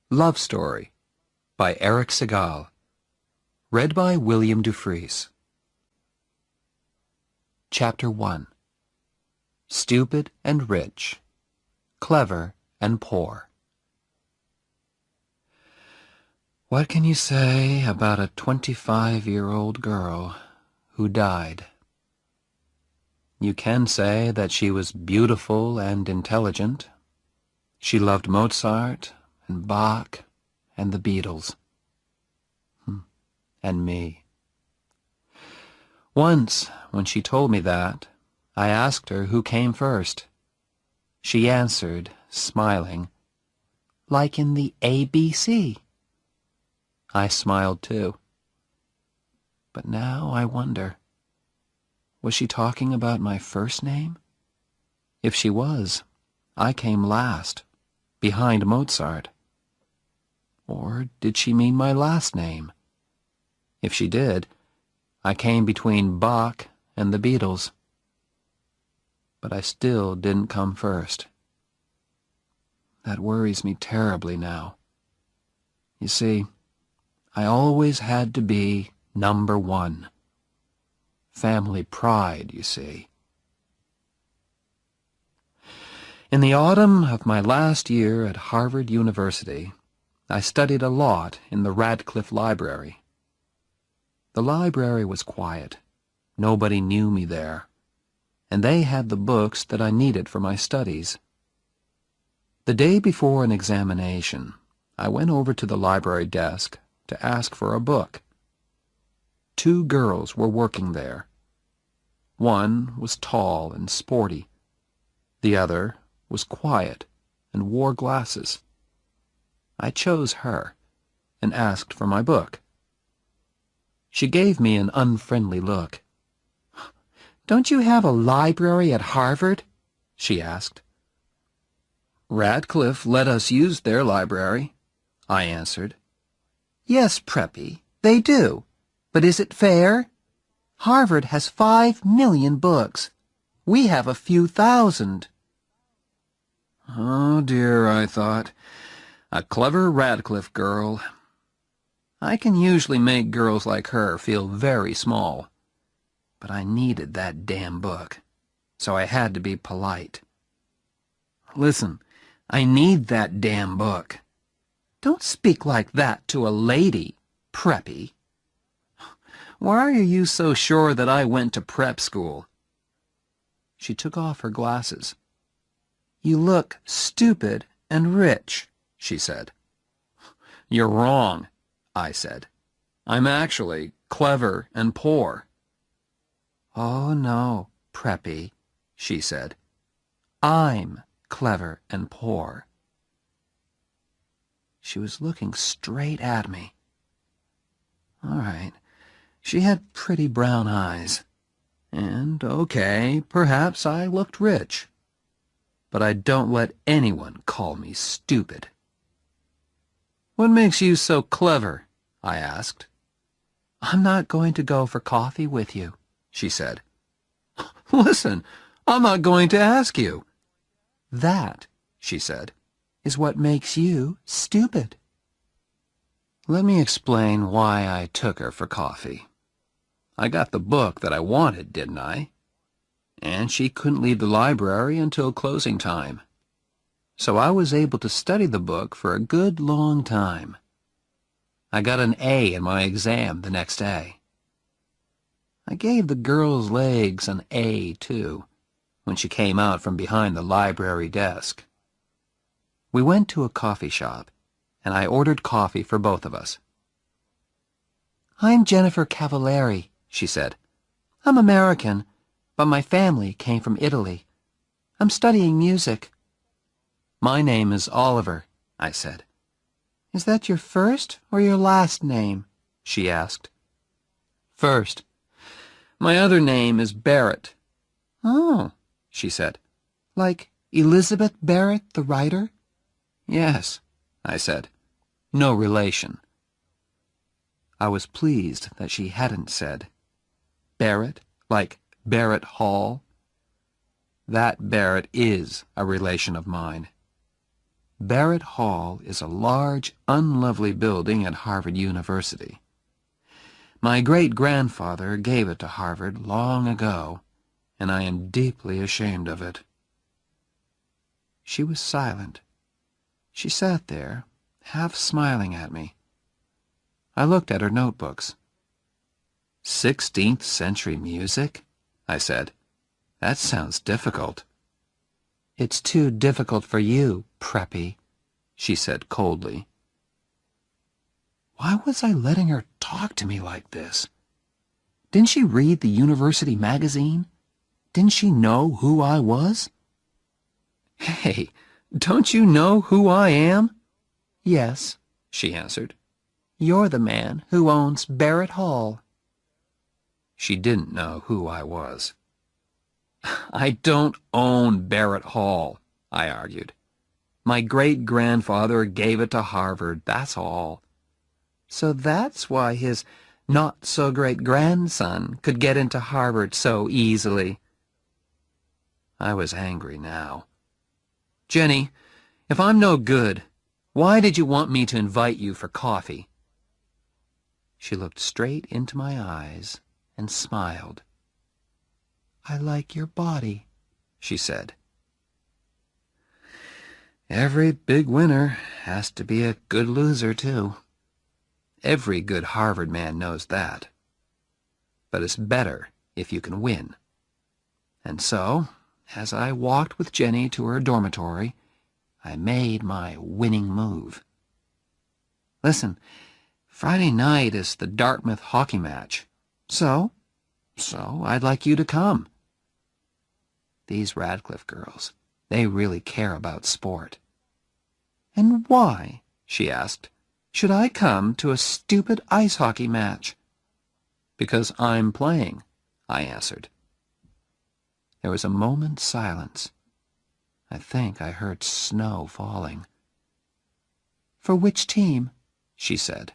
Love Story by Eric Segal. Read by William Dufries. Chapter 1. Stupid and Rich. Clever and Poor. What can you say about a 25-year-old girl who died? You can say that she was beautiful and intelligent. She loved Mozart and Bach and the Beatles. And me. Once, when she told me that, I asked her who came first. She answered, smiling, "Like in the ABC." I smiled too. But now I wonder, was she talking about my first name? If she was, I came last, behind Mozart. Or did she mean my last name? If she did, I came between Bach and the Beatles. But I still didn't come first. That worries me terribly now. You see, I always had to be number one. Family pride, you see. In the autumn of my last year at Harvard University, I studied a lot in the Radcliffe Library. The library was quiet. Nobody knew me there, and they had the books that I needed for my studies. The day before an examination, I went over to the library desk to ask for a book. Two girls were working there. One was tall and sporty. The other was quiet and wore glasses. I chose her and asked for my book. She gave me an unfriendly look. "Don't you have a library at Harvard?" she asked. "Radcliffe let us use their library," I answered. "Yes, Preppy, they do. But is it fair? Harvard has 5 million books. We have a few thousand." Oh dear, I thought. A clever Radcliffe girl. I can usually make girls like her feel very small. But I needed that damn book, so I had to be polite. "Listen, I need that damn book." "Don't speak like that to a lady, Preppy." "Why are you so sure that I went to prep school?" She took off her glasses. "You look stupid and rich," she said. "You're wrong," I said. "I'm actually clever and poor." "Oh, no, Preppy," she said. "I'm clever and poor." She was looking straight at me. All right, she had pretty brown eyes. And, okay, perhaps I looked rich. But I don't let anyone call me stupid. "What makes you so clever?" I asked. "I'm not going to go for coffee with you," she said. "Listen, I'm not going to ask you." "That," she said, "is what makes you stupid." Let me explain why I took her for coffee. I got the book that I wanted, didn't I? And she couldn't leave the library until closing time. So I was able to study the book for a good long time. I got an A in my exam the next day. I gave the girl's legs an A, too, when she came out from behind the library desk. We went to a coffee shop, and I ordered coffee for both of us. "I'm Jennifer Cavallari," she said. "I'm American, but my family came from Italy. I'm studying music." "My name is Oliver," I said. "Is that your first or your last name?" she asked. "First. My other name is Barrett." "Oh," she said. "Like Elizabeth Barrett, the writer?" "Yes," I said. "No relation." I was pleased that she hadn't said Barrett, like Barrett Hall. That Barrett is a relation of mine. Barrett Hall is a large, unlovely building at Harvard University. My great-grandfather gave it to Harvard long ago, and I am deeply ashamed of it." She was silent. She sat there, half smiling at me. I looked at her notebooks. 16th century music? I said. That sounds difficult. It's too difficult for you, Preppy, she said coldly. Why was I letting her talk to me like this? Didn't she read the university magazine? Didn't she know who I was? Hey, don't you know who I am? Yes, she answered. You're the man who owns Barrett Hall. She didn't know who I was. I don't own Barrett Hall, I argued. My great-grandfather gave it to Harvard, that's all. So that's why his not-so-great-grandson could get into Harvard so easily. I was angry now. Jenny, if I'm no good, why did you want me to invite you for coffee? She looked straight into my eyes and smiled. I like your body, she said. Every big winner has to be a good loser, too. Every good Harvard man knows that. But it's better if you can win. And so, as I walked with Jenny to her dormitory, I made my winning move. Listen, Friday night is the Dartmouth hockey match. So I'd like you to come. These Radcliffe girls, they really care about sport. And why, she asked, should I come to a stupid ice hockey match? Because I'm playing, I answered. There was a moment's silence. I think I heard snow falling. For which team? She said.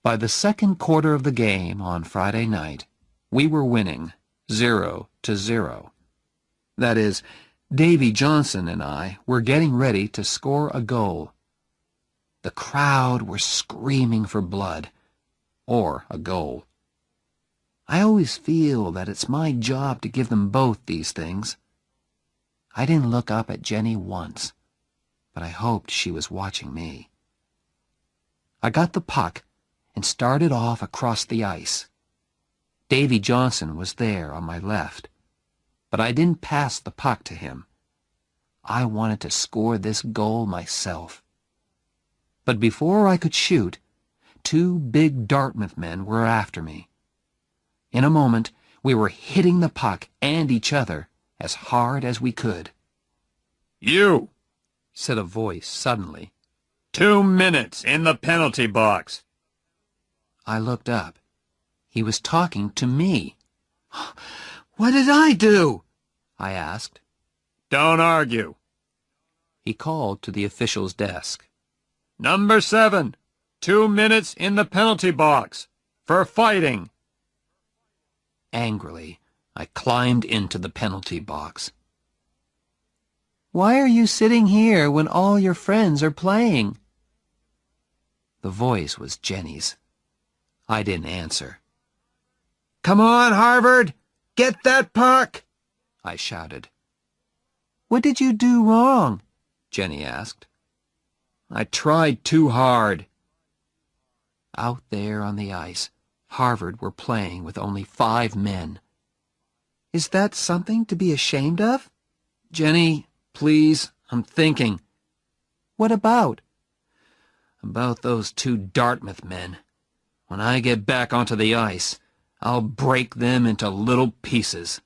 By the second quarter of the game on Friday night, we were winning 0-0. That is, Davy Johnson and I were getting ready to score a goal. The crowd were screaming for blood, or a goal. I always feel that it's my job to give them both these things. I didn't look up at Jenny once, but I hoped she was watching me. I got the puck and started off across the ice. Davy Johnson was there on my left, but I didn't pass the puck to him. I wanted to score this goal myself. But before I could shoot, two big Dartmouth men were after me. In a moment, we were hitting the puck and each other as hard as we could. You, said a voice suddenly. 2 minutes in the penalty box. I looked up. He was talking to me. What did I do? I asked. Don't argue. He called to the official's desk. Number 7, 2 minutes in the penalty box for fighting. Angrily, I climbed into the penalty box. Why are you sitting here when all your friends are playing? The voice was Jenny's. I didn't answer. Come on, Harvard! Get that puck! I shouted. What did you do wrong? Jenny asked. I tried too hard. Out there on the ice, Harvard were playing with only 5 men. Is that something to be ashamed of? Jenny, please, I'm thinking. What about? About those 2 Dartmouth men. When I get back onto the ice, I'll break them into little pieces.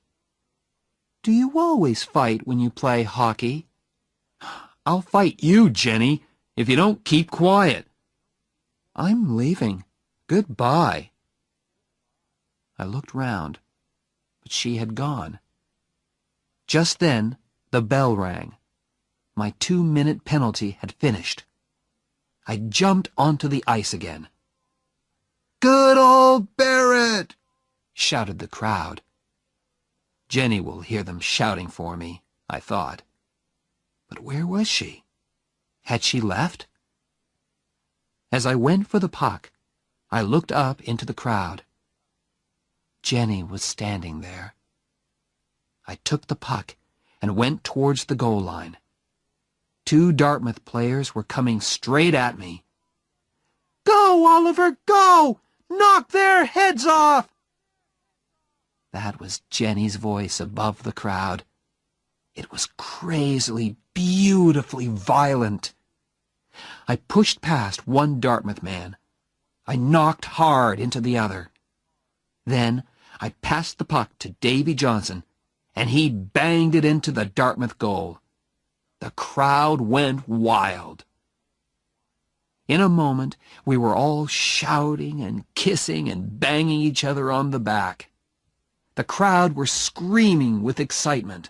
Do you always fight when you play hockey? I'll fight you, Jenny, if you don't keep quiet. I'm leaving. Goodbye. I looked round, but she had gone. Just then, the bell rang. My 2-minute penalty had finished. I jumped onto the ice again. Good old Barrett! Shouted the crowd. Jenny will hear them shouting for me, I thought. But where was she? Had she left? As I went for the puck, I looked up into the crowd. Jenny was standing there. I took the puck and went towards the goal line. 2 Dartmouth players were coming straight at me. "Go, Oliver, go! Knock their heads off!" That was Jenny's voice above the crowd. It was crazily, beautifully violent. I pushed past one Dartmouth man. I knocked hard into the other. Then I passed the puck to Davy Johnson, and he banged it into the Dartmouth goal. The crowd went wild. In a moment, we were all shouting and kissing and banging each other on the back. The crowd were screaming with excitement.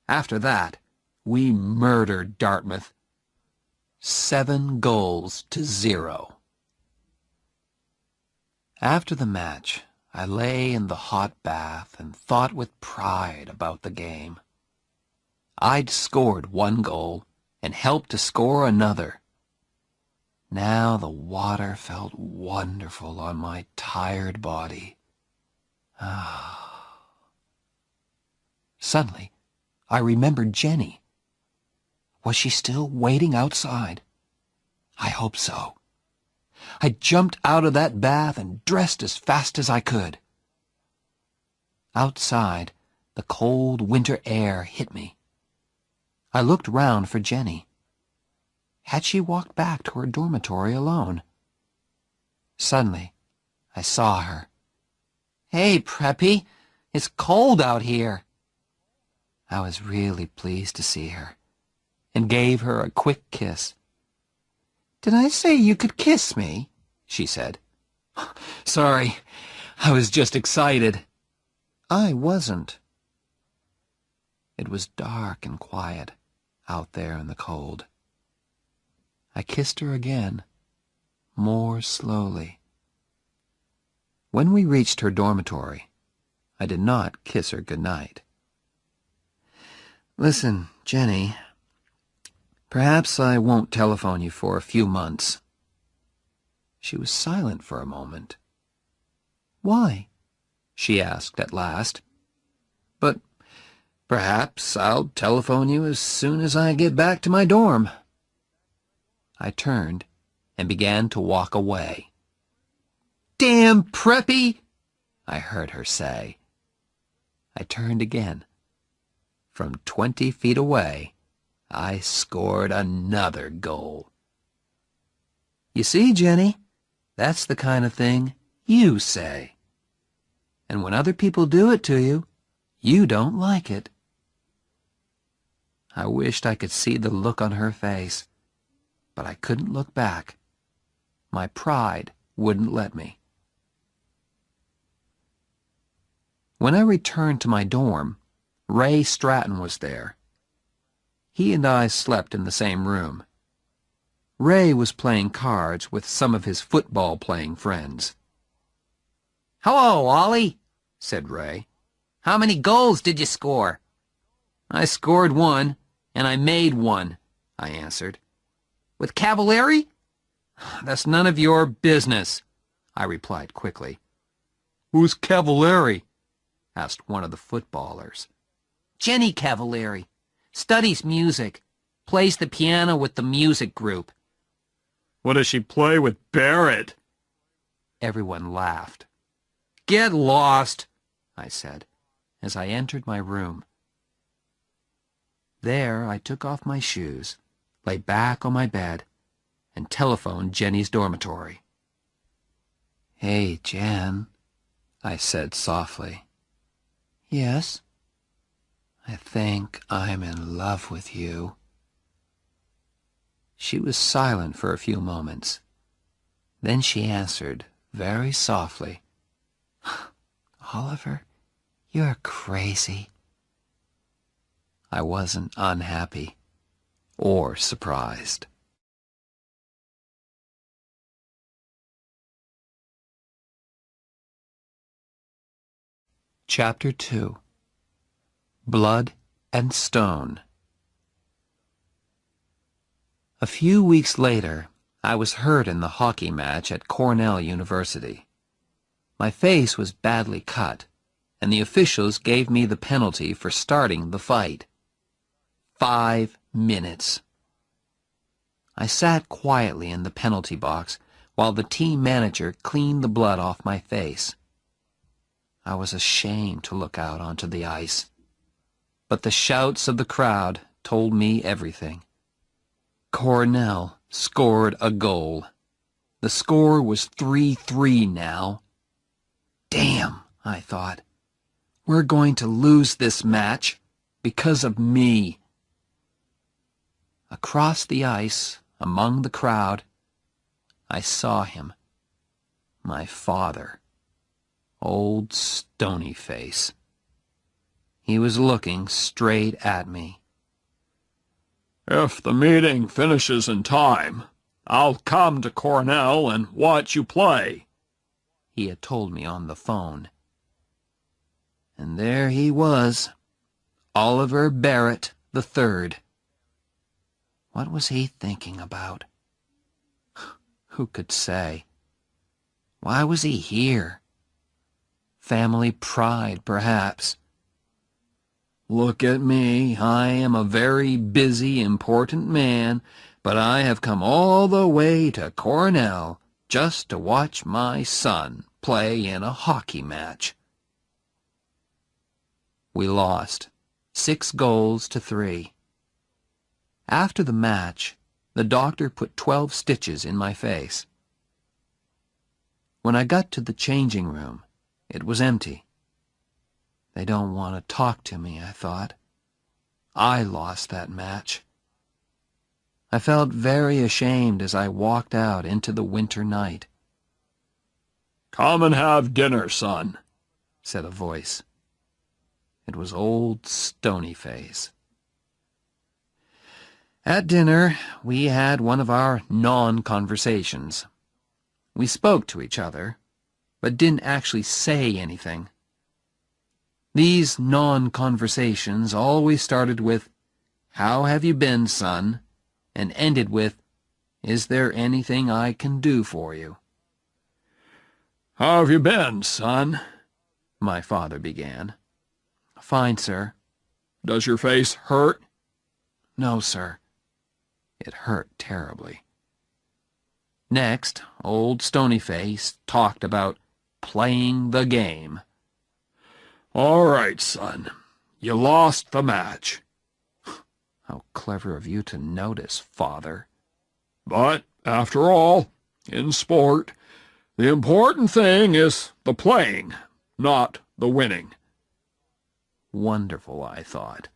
After that, we murdered Dartmouth. 7-0. After the match, I lay in the hot bath and thought with pride about the game. I'd scored 1 goal and helped to score another. Now the water felt wonderful on my tired body. Suddenly, I remembered Jenny. Was she still waiting outside? I hope so. I jumped out of that bath and dressed as fast as I could. Outside, the cold winter air hit me. I looked round for Jenny. Had she walked back to her dormitory alone? Suddenly, I saw her. "Hey, Preppy, it's cold out here." I was really pleased to see her, and gave her a quick kiss. "Did I say you could kiss me?" she said. "Sorry, I was just excited." I wasn't. It was dark and quiet out there in the cold. I kissed her again, more slowly. When we reached her dormitory, I did not kiss her goodnight. "Listen, Jenny, perhaps I won't telephone you for a few months." She was silent for a moment. "Why?" she asked at last. "But perhaps I'll telephone you as soon as I get back to my dorm." I turned and began to walk away. "Damn Preppy!" I heard her say. I turned again. From 20 feet away, I scored another goal. You see, Jenny, that's the kind of thing you say. And when other people do it to you, you don't like it. I wished I could see the look on her face, but I couldn't look back. My pride wouldn't let me. When I returned to my dorm, Ray Stratton was there. He and I slept in the same room. Ray was playing cards with some of his football-playing friends. "Hello, Ollie," said Ray. "How many goals did you score?" "I scored 1, and I made 1, I answered. "With Cavalieri?" "That's none of your business," I replied quickly. "Who's Cavalieri?" asked one of the footballers. "Jenny Cavalieri. Studies music. Plays the piano with the music group." "What does she play with Barrett?" Everyone laughed. "Get lost," I said, as I entered my room. There I took off my shoes, lay back on my bed, and telephoned Jenny's dormitory. "Hey, Jen," I said softly. "Yes?" "I think I'm in love with you." She was silent for a few moments. Then she answered very softly, "Oliver, you're crazy." I wasn't unhappy or surprised. Chapter 2. Blood and Stone. A few weeks later, I was hurt in the hockey match at Cornell University. My face was badly cut, and the officials gave me the penalty for starting the fight. 5 minutes. I sat quietly in the penalty box while the team manager cleaned the blood off my face. I was ashamed to look out onto the ice, but the shouts of the crowd told me everything. Cornell scored a goal. The score was 3-3 now. Damn, I thought. We're going to lose this match because of me. Across the ice, among the crowd, I saw him. My father. Old stony face. He was looking straight at me. If the meeting finishes in time, I'll come to Cornell and watch you play, he had told me on the phone. And there he was, Oliver Barrett III. What was he thinking about? Who could say? Why was he here? Family pride, perhaps. Look at me. I am a very busy, important man, but I have come all the way to Cornell just to watch my son play in a hockey match. We lost, 6-3. After the match, the doctor put 12 stitches in my face. When I got to the changing room, it was empty. They don't want to talk to me, I thought. I lost that match. I felt very ashamed as I walked out into the winter night. "Come and have dinner, son," said a voice. It was old Stonyface. At dinner, we had one of our non-conversations. We spoke to each other, but didn't actually say anything. These non-conversations always started with, "How have you been, son?" and ended with, "Is there anything I can do for you?" "How have you been, son?" my father began. "Fine, sir." "Does your face hurt?" "No, sir." It hurt terribly. Next, old Stonyface talked about playing the game. "All right, son. You lost the match." How clever of you to notice, father. "But, after all, in sport, the important thing is the playing, not the winning." Wonderful, I thought.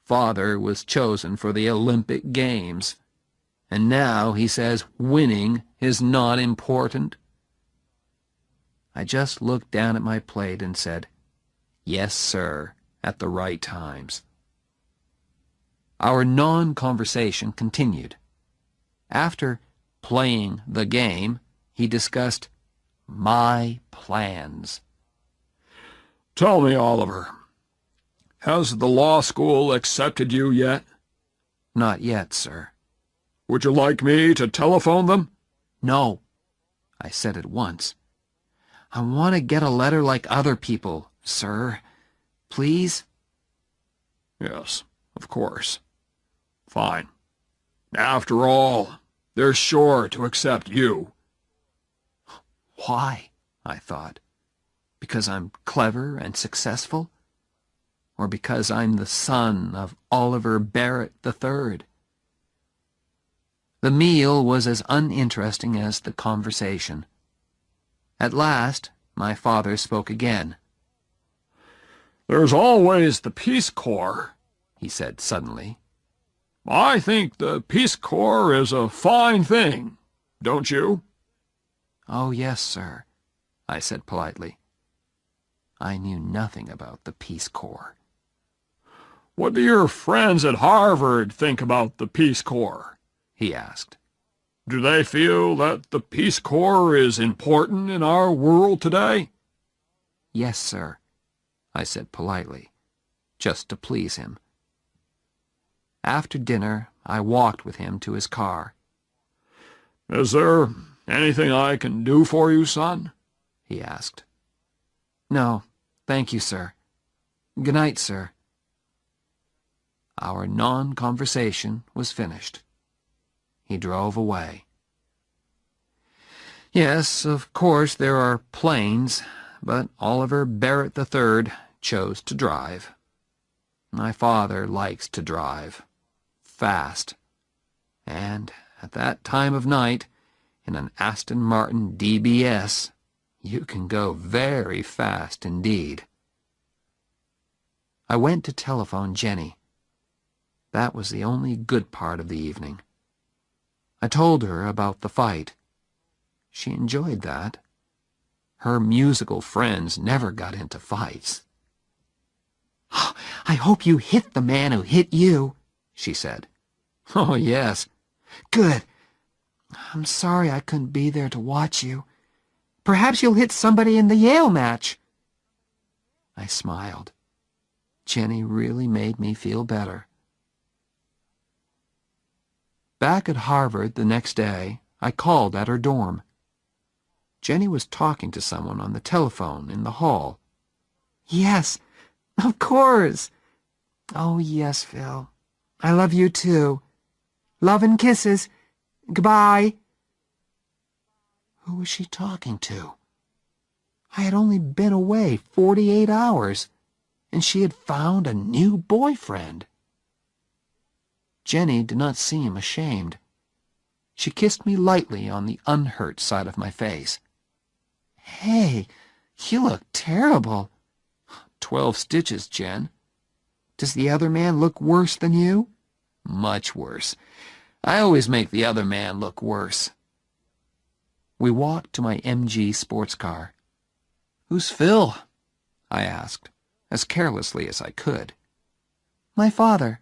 Father was chosen for the Olympic Games, and now he says winning is not important. I just looked down at my plate and said, "Yes, sir," at the right times. Our non-conversation continued. After playing the game, he discussed my plans. "Tell me, Oliver, has the law school accepted you yet?" "Not yet, sir." "Would you like me to telephone them?" "No," I said at once. "I want to get a letter like other people, sir. Please?" "Yes, of course. Fine. After all, they're sure to accept you." Why? I thought. Because I'm clever and successful? Or because I'm the son of Oliver Barrett III? The meal was as uninteresting as the conversation. At last, my father spoke again. "There's always the Peace Corps," he said suddenly. "I think the Peace Corps is a fine thing, don't you?" "Oh, yes, sir," I said politely. I knew nothing about the Peace Corps. "What do your friends at Harvard think about the Peace Corps?" he asked. "Do they feel that the Peace Corps is important in our world today?" "Yes, sir," I said politely, just to please him. After dinner, I walked with him to his car. "Is there anything I can do for you, son?" he asked. "No, thank you, sir. Good night, sir." Our non-conversation was finished. He drove away. Yes, of course there are planes, but Oliver Barrett III chose to drive. My father likes to drive. Fast. And at that time of night, in an Aston Martin DBS, you can go very fast indeed. I went to telephone Jenny. That was the only good part of the evening. I told her about the fight. She enjoyed that. Her musical friends never got into fights. "I hope you hit the man who hit you," she said. "Oh, yes." "Good. I'm sorry I couldn't be there to watch you. Perhaps you'll hit somebody in the Yale match." I smiled. Jenny really made me feel better. Back at Harvard the next day, I called at her dorm. Jenny was talking to someone on the telephone in the hall. "Yes, of course. Oh, yes, Phil. I love you, too. Love and kisses. Goodbye." Who was she talking to? I had only been away 48 hours, and she had found a new boyfriend. Jenny did not seem ashamed. She kissed me lightly on the unhurt side of my face. "Hey, you look terrible." 12 stitches, Jen." "Does the other man look worse than you?" "Much worse. I always make the other man look worse." We walked to my MG sports car. "Who's Phil?" I asked, as carelessly as I could. "My father."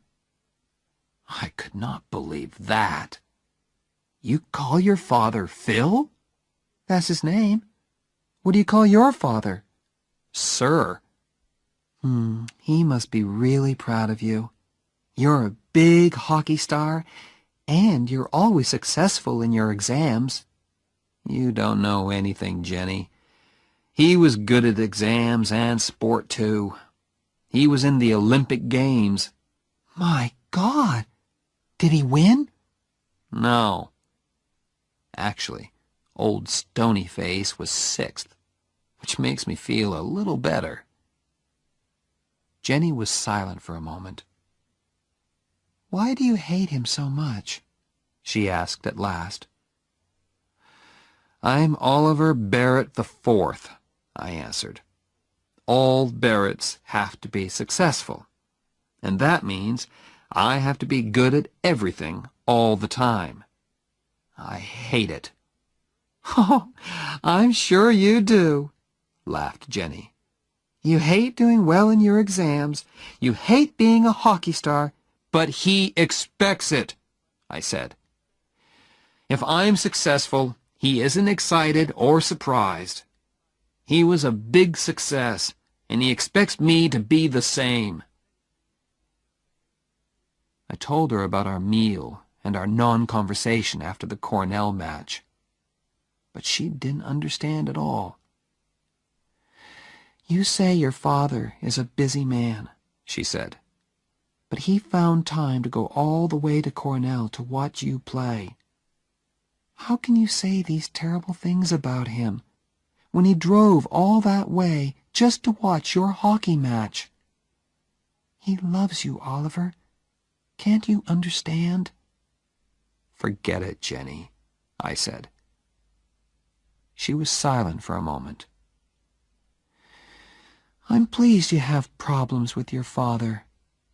I could not believe that. "You call your father Phil?" "That's his name. What do you call your father?" "Sir." He must be really proud of you. You're a big hockey star, and you're always successful in your exams." "You don't know anything, Jenny. He was good at exams and sport, too. He was in the Olympic Games." "My God! Did he win?" "No. Actually, old Stony Face was 6th, which makes me feel a little better." Jenny was silent for a moment. "Why do you hate him so much?" she asked at last. "I'm Oliver Barrett IV," I answered. "All Barretts have to be successful, and that means I have to be good at everything all the time. I hate it." "Oh, I'm sure you do," laughed Jenny. "You hate doing well in your exams. You hate being a hockey star." "But he expects it," I said. "If I'm successful, he isn't excited or surprised. He was a big success, and he expects me to be the same." I told her about our meal and our non-conversation after the Cornell match. But she didn't understand at all. "You say your father is a busy man," she said. "But he found time to go all the way to Cornell to watch you play. How can you say these terrible things about him when he drove all that way just to watch your hockey match? He loves you, Oliver. Can't you understand?" "Forget it, Jenny," I said. She was silent for a moment. "I'm pleased you have problems with your father,"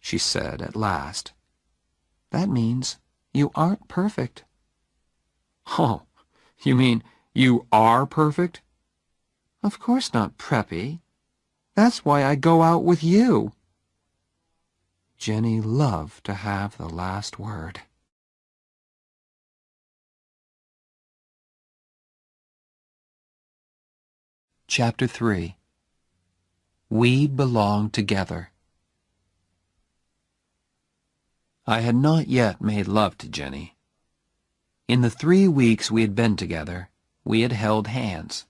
she said at last. "That means you aren't perfect." "Oh, you mean you are perfect?" "Of course not, Preppy. That's why I go out with you." Jenny loved to have the last word. Chapter 3. We Belong Together. I had not yet made love to Jenny. In the 3 weeks we had been together, we had held hands.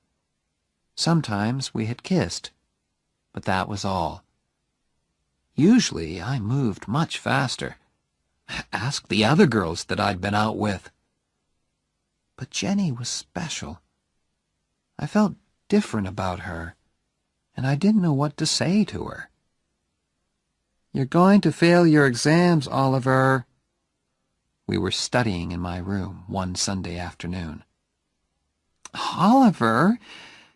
Sometimes we had kissed, but that was all. Usually I moved much faster. Ask the other girls that I'd been out with. But Jenny was special. I felt different about her, and I didn't know what to say to her. "You're going to fail your exams, Oliver." We were studying in my room one Sunday afternoon. "Oliver,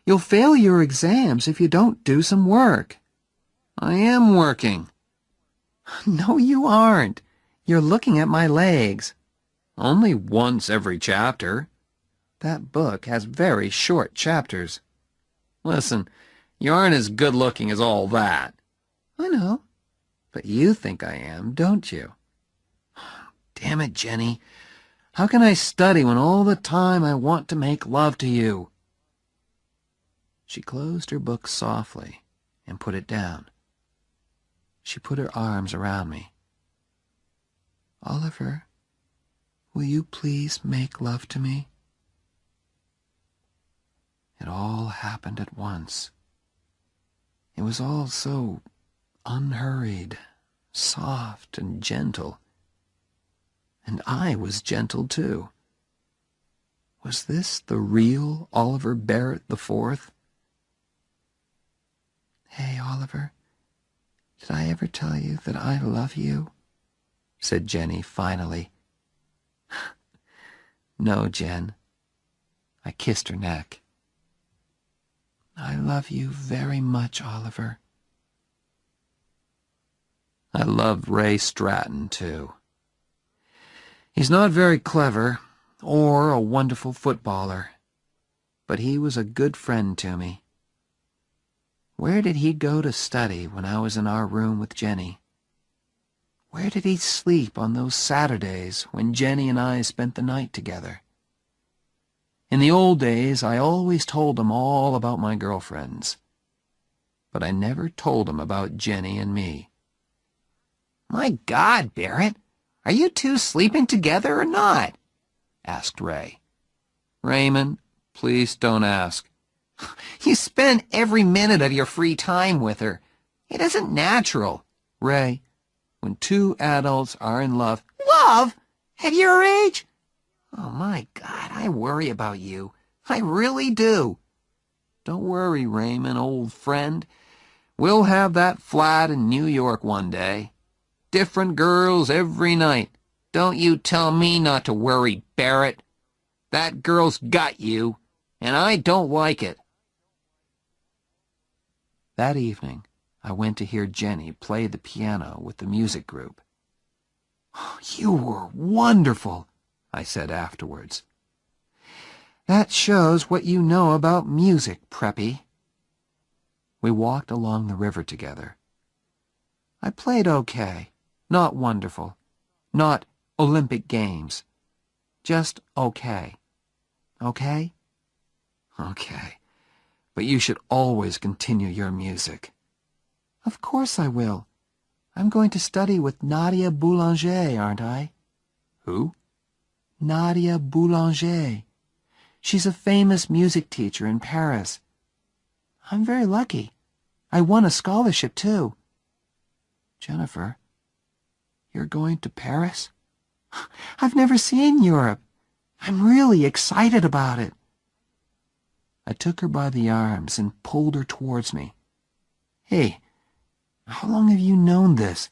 you'll fail your exams if you don't do some work." "I am working." "No, you aren't. You're looking at my legs." "Only once every chapter." "That book has very short chapters." "Listen, you aren't as good-looking as all that." "I know, but you think I am, don't you?" "Damn it, Jenny. How can I study when all the time I want to make love to you?" She closed her book softly and put it down. She put her arms around me. "Oliver, will you please make love to me?" It all happened at once. It was all so unhurried, soft and gentle. And I was gentle too. Was this the real Oliver Barrett IV? "Hey, Oliver, did I ever tell you that I love you?" said Jenny finally. "No, Jen." I kissed her neck. "I love you very much, Oliver." I loved Ray Stratton, too. He's not very clever or a wonderful footballer, but he was a good friend to me. Where did he go to study when I was in our room with Jenny? Where did he sleep on those Saturdays when Jenny and I spent the night together? In the old days, I always told him all about my girlfriends, but I never told him about Jenny and me. "My God, Barrett, are you two sleeping together or not?" asked Ray. "Raymond, please don't ask." "You spend every minute of your free time with her. It isn't natural." "Ray, when two adults are in love—" "Love? At your age? Oh, my God, I worry about you. I really do." "Don't worry, Raymond, old friend. We'll have that flat in New York one day. Different girls every night. Don't you tell me not to worry, Barrett. That girl's got you, and I don't like it." That evening, I went to hear Jenny play the piano with the music group. "You were wonderful," I said afterwards. "That shows what you know about music, Preppy." We walked along the river together. I played okay, not wonderful, not Olympic Games, just okay. Okay? Okay. But you should always continue your music. "Of course I will. I'm going to study with Nadia Boulanger, aren't I?" "Who?" "Nadia Boulanger. She's a famous music teacher in Paris. I'm very lucky. I won a scholarship, too." "Jennifer, you're going to Paris?" "I've never seen Europe. I'm really excited about it." I took her by the arms and pulled her towards me. "Hey, how long have you known this?"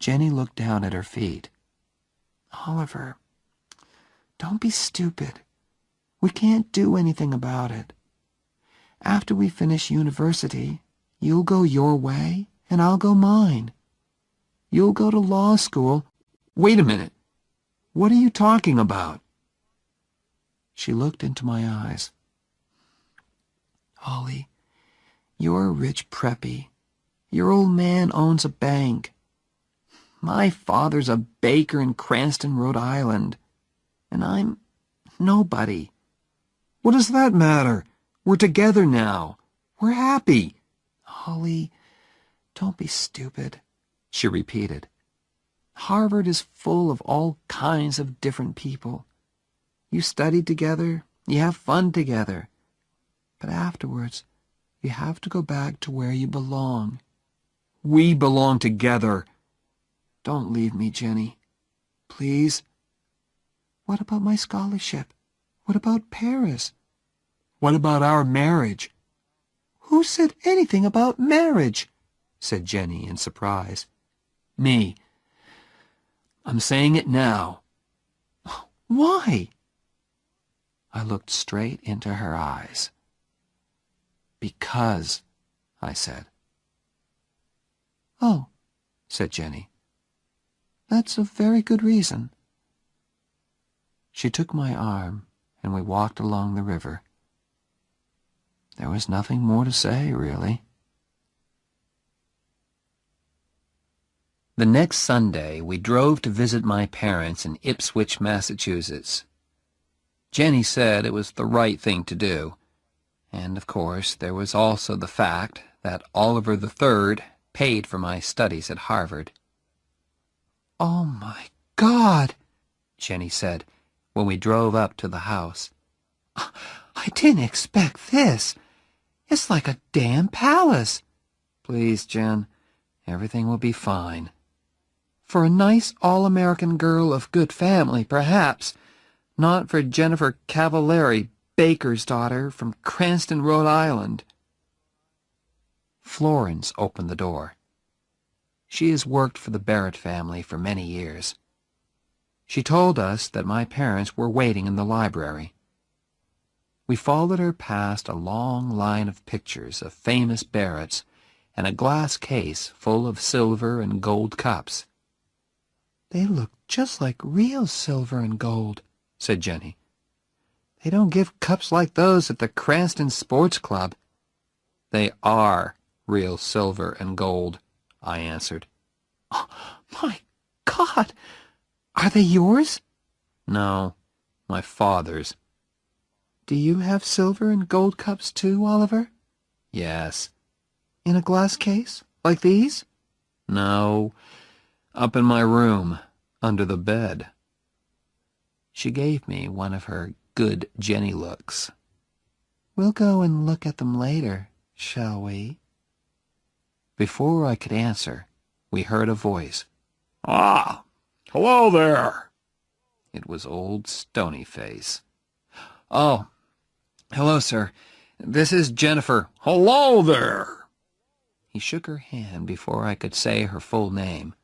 Jenny looked down at her feet. "Oliver, don't be stupid. We can't do anything about it. After we finish university, you'll go your way and I'll go mine. You'll go to law school." "Wait a minute. What are you talking about?" She looked into my eyes. "Ollie, you're a rich preppy. Your old man owns a bank. My father's a baker in Cranston, Rhode Island. And I'm nobody." "What does that matter? We're together now. We're happy." "Ollie, don't be stupid," she repeated. Harvard is full of all kinds of different people. You study together, you have fun together. But afterwards, you have to go back to where you belong. We belong together. Don't leave me, Jenny. Please. What about my scholarship? What about Paris? What about our marriage? Who said anything about marriage? Said Jenny in surprise. Me. I'm saying it now. Why? I looked straight into her eyes. Because, I said. Oh, said Jenny. That's a very good reason. She took my arm, and we walked along the river. There was nothing more to say, really. The next Sunday, we drove to visit my parents in Ipswich, Massachusetts. Jenny said it was the right thing to do, and of course there was also the fact that Oliver III paid for my studies at Harvard. "Oh, my God," Jenny said when we drove up to the house. "I didn't expect this. It's like a damn palace." "Please, Jen, everything will be fine." "For a nice all-American girl of good family, perhaps. Not for Jennifer Cavallari, baker's daughter from Cranston, Rhode Island." Florence opened the door. She has worked for the Barrett family for many years. She told us that my parents were waiting in the library. We followed her past a long line of pictures of famous Barretts and a glass case full of silver and gold cups. "They look just like real silver and gold," said Jenny. "They don't give cups like those at the Cranston Sports Club." "They are real silver and gold," I answered. "Oh, my God! Are they yours?" "No, my father's." "Do you have silver and gold cups too, Oliver?" "Yes." "In a glass case, like these?" "No, up in my room, under the bed." She gave me one of her good Jenny looks. "We'll go and look at them later, shall we?" Before I could answer, we heard a voice. "Ah, hello there." It was old Stonyface. "Oh, hello, sir. This is Jennifer." "Hello there." He shook her hand before I could say her full name.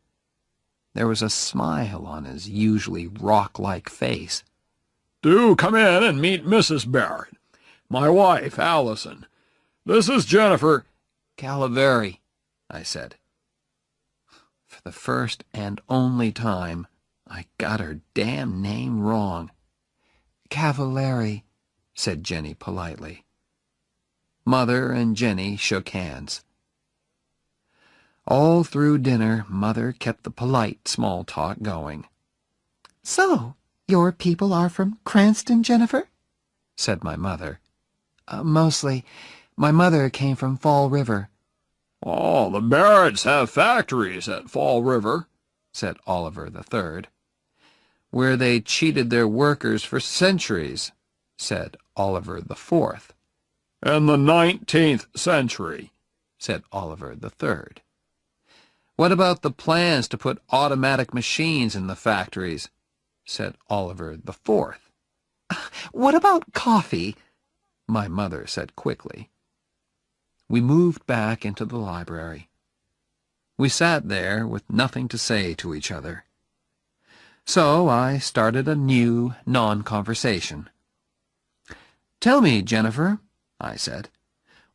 There was a smile on his usually rock-like face. "Do come in and meet Mrs. Barrett, my wife, Allison. This is Jennifer." "Cavallari," I said. For the first and only time, I got her damn name wrong. "Cavallari," said Jenny politely. Mother and Jenny shook hands. All through dinner, Mother kept the polite small talk going. "So, your people are from Cranston, Jennifer?" said my mother. Mostly. My mother came from Fall River." "Oh, the Barretts have factories at Fall River," said Oliver III. "Where they cheated their workers for centuries," said Oliver IV. "In the 19th century," said Oliver III. "What about the plans to put automatic machines in the factories?" said Oliver IV. "What about coffee?" my mother said quickly. We moved back into the library. We sat there with nothing to say to each other. So I started a new non-conversation. "Tell me, Jennifer," I said,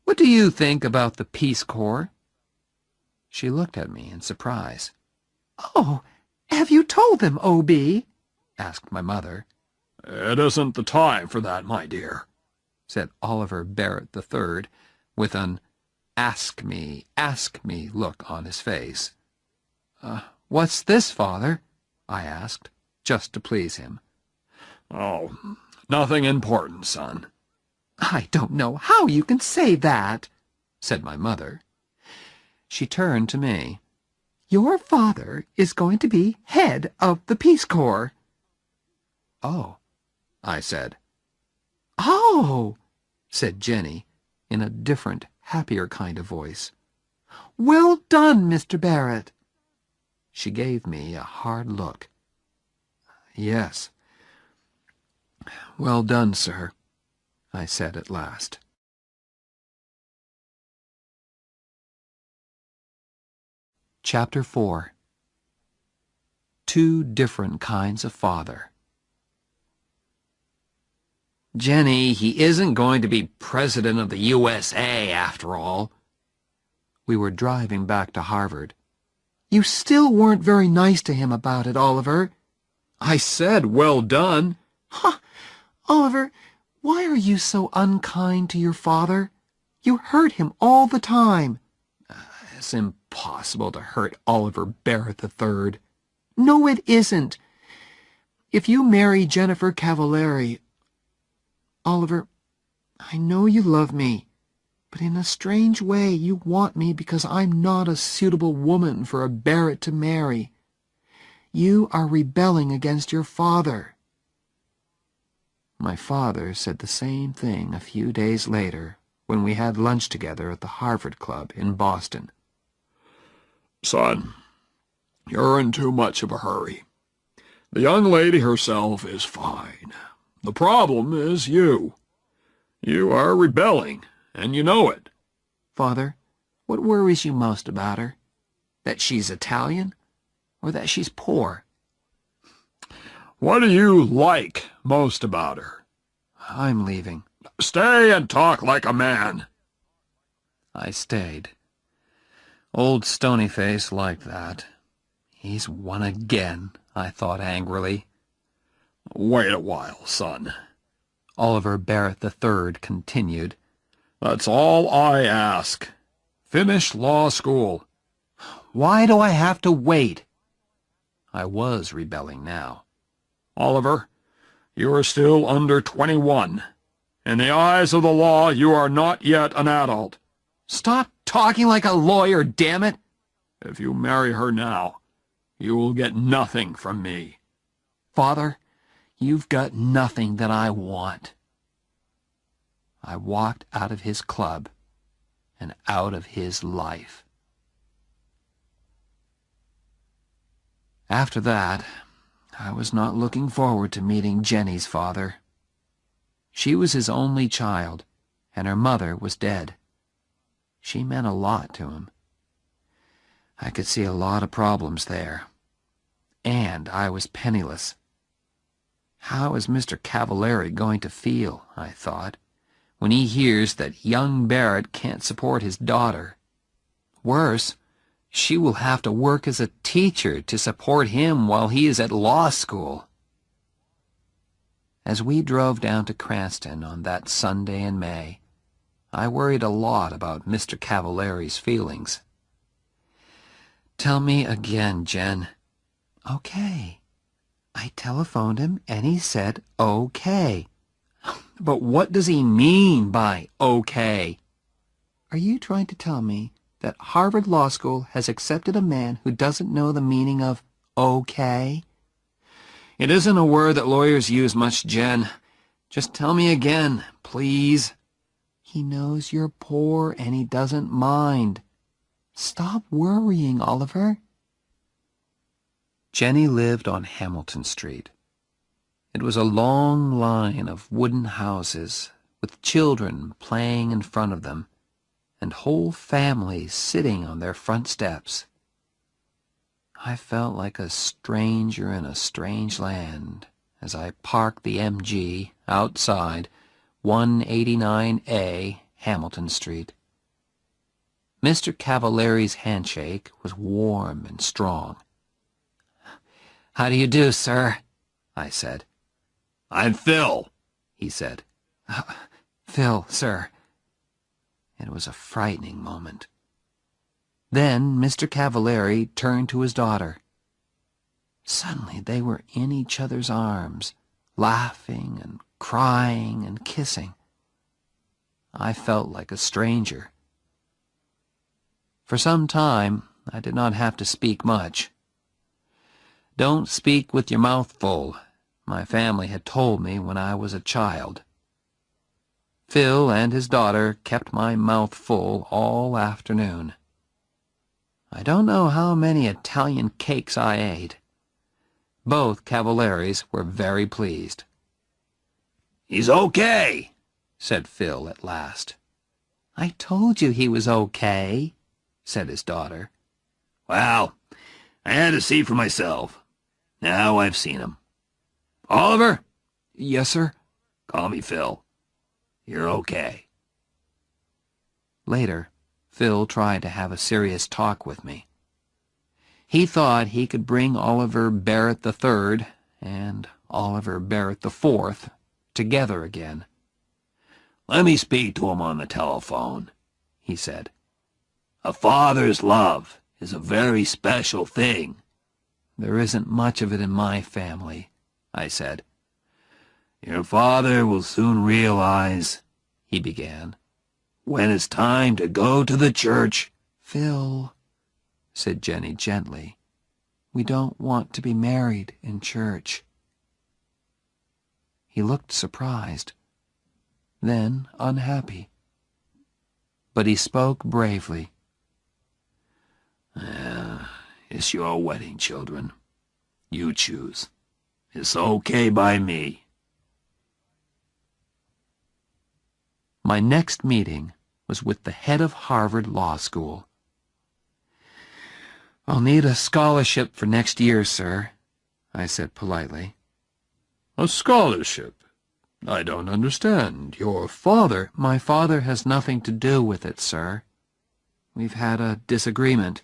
"what do you think about the Peace Corps?" She looked at me in surprise. "Oh, have you told them, O.B.?" asked my mother. "It isn't the time for that, my dear," said Oliver Barrett III, with an ask me look on his face. What's this, Father?" I asked, just to please him. "Oh, nothing important, son." "I don't know how you can say that," said my mother. She turned to me. Your father is going to be head of the Peace Corps. Oh, I said. Oh, Said Jenny in a different, happier kind of voice. well done, Mr. Barrett. She gave me a hard look. Yes. Well done, sir, I said at last. Chapter 4. Two different kinds of father. Jenny, he isn't going to be president of the USA after all. We were driving back to Harvard. You still weren't very nice to him about it, Oliver. I said, well done. Ha! Oliver, why are you so unkind to your father? You hurt him all the time. It's impossible to hurt Oliver Barrett III. No, it isn't. If you marry Jennifer Cavallari... Oliver, I know you love me, but in a strange way you want me because I'm not a suitable woman for a Barrett to marry. You are rebelling against your father. My father said the same thing a few days later when we had lunch together at the Harvard Club in Boston. Son, you're in too much of a hurry. The young lady herself is fine. The problem is you. You are rebelling, and you know it. Father, what worries you most about her? That she's Italian, or that she's poor? What do you like most about her? I'm leaving. Stay and talk like a man. I stayed. Old Stonyface liked that. He's won again, I thought angrily. Wait a while, son, Oliver Barrett III continued. That's all I ask. Finish law school. Why do I have to wait? I was rebelling now. Oliver, you are still under 21. In the eyes of the law, you are not yet an adult. Stop talking like a lawyer, damn it! If you marry her now, you will get nothing from me. Father, you've got nothing that I want. I walked out of his club and out of his life. After that, I was not looking forward to meeting Jenny's father. She was his only child, and her mother was dead. She meant a lot to him. I could see a lot of problems there. And I was penniless. How is Mr. Cavallari going to feel, I thought, when he hears that young Barrett can't support his daughter? Worse, she will have to work as a teacher to support him while he is at law school. As we drove down to Cranston on that Sunday in May, I worried a lot about Mr. Cavallari's feelings. Tell me again, Jen. Okay. I telephoned him and he said okay. But what does he mean by okay? Are you trying to tell me that Harvard Law School has accepted a man who doesn't know the meaning of okay? It isn't a word that lawyers use much, Jen. Just tell me again, please. He knows you're poor and he doesn't mind. Stop worrying, Oliver. Jenny lived on Hamilton Street. It was a long line of wooden houses with children playing in front of them and whole families sitting on their front steps. I felt like a stranger in a strange land as I parked the MG outside 189A Hamilton Street. Mr. Cavallari's handshake was warm and strong. "How do you do, sir?" I said. I'm Phil, he said. "Phil, sir." It was a frightening moment. Then Mr. Cavallari turned to his daughter. Suddenly they were in each other's arms, laughing and crying and kissing. I felt like a stranger. For some time I did not have to speak much. Don't speak with your mouth full, my family had told me when I was a child. Phil and his daughter kept my mouth full all afternoon. I don't know how many Italian cakes I ate. Both Cavalieris were very pleased. "He's okay," said Phil at last. "I told you he was okay," said his daughter. "Well, I had to see for myself. Now I've seen him. Oliver?" "Yes, sir?" "Call me Phil. You're okay." Later, Phil tried to have a serious talk with me. He thought he could bring Oliver Barrett III and Oliver Barrett IV together again. "Let me speak to him on the telephone," he said. "A father's love is a very special thing." "There isn't much of it in my family," I said. "Your father will soon realize," he began, "when it's time to go to the church." "Phil," said Jenny gently, "we don't want to be married in church." He looked surprised, then unhappy. But he spoke bravely. "It's your wedding, children. You choose. It's okay by me." My next meeting was with the head of Harvard Law School. "I'll need a scholarship for next year, sir," I said politely. "A scholarship? I don't understand. Your father—" "My father has nothing to do with it, sir. We've had a disagreement,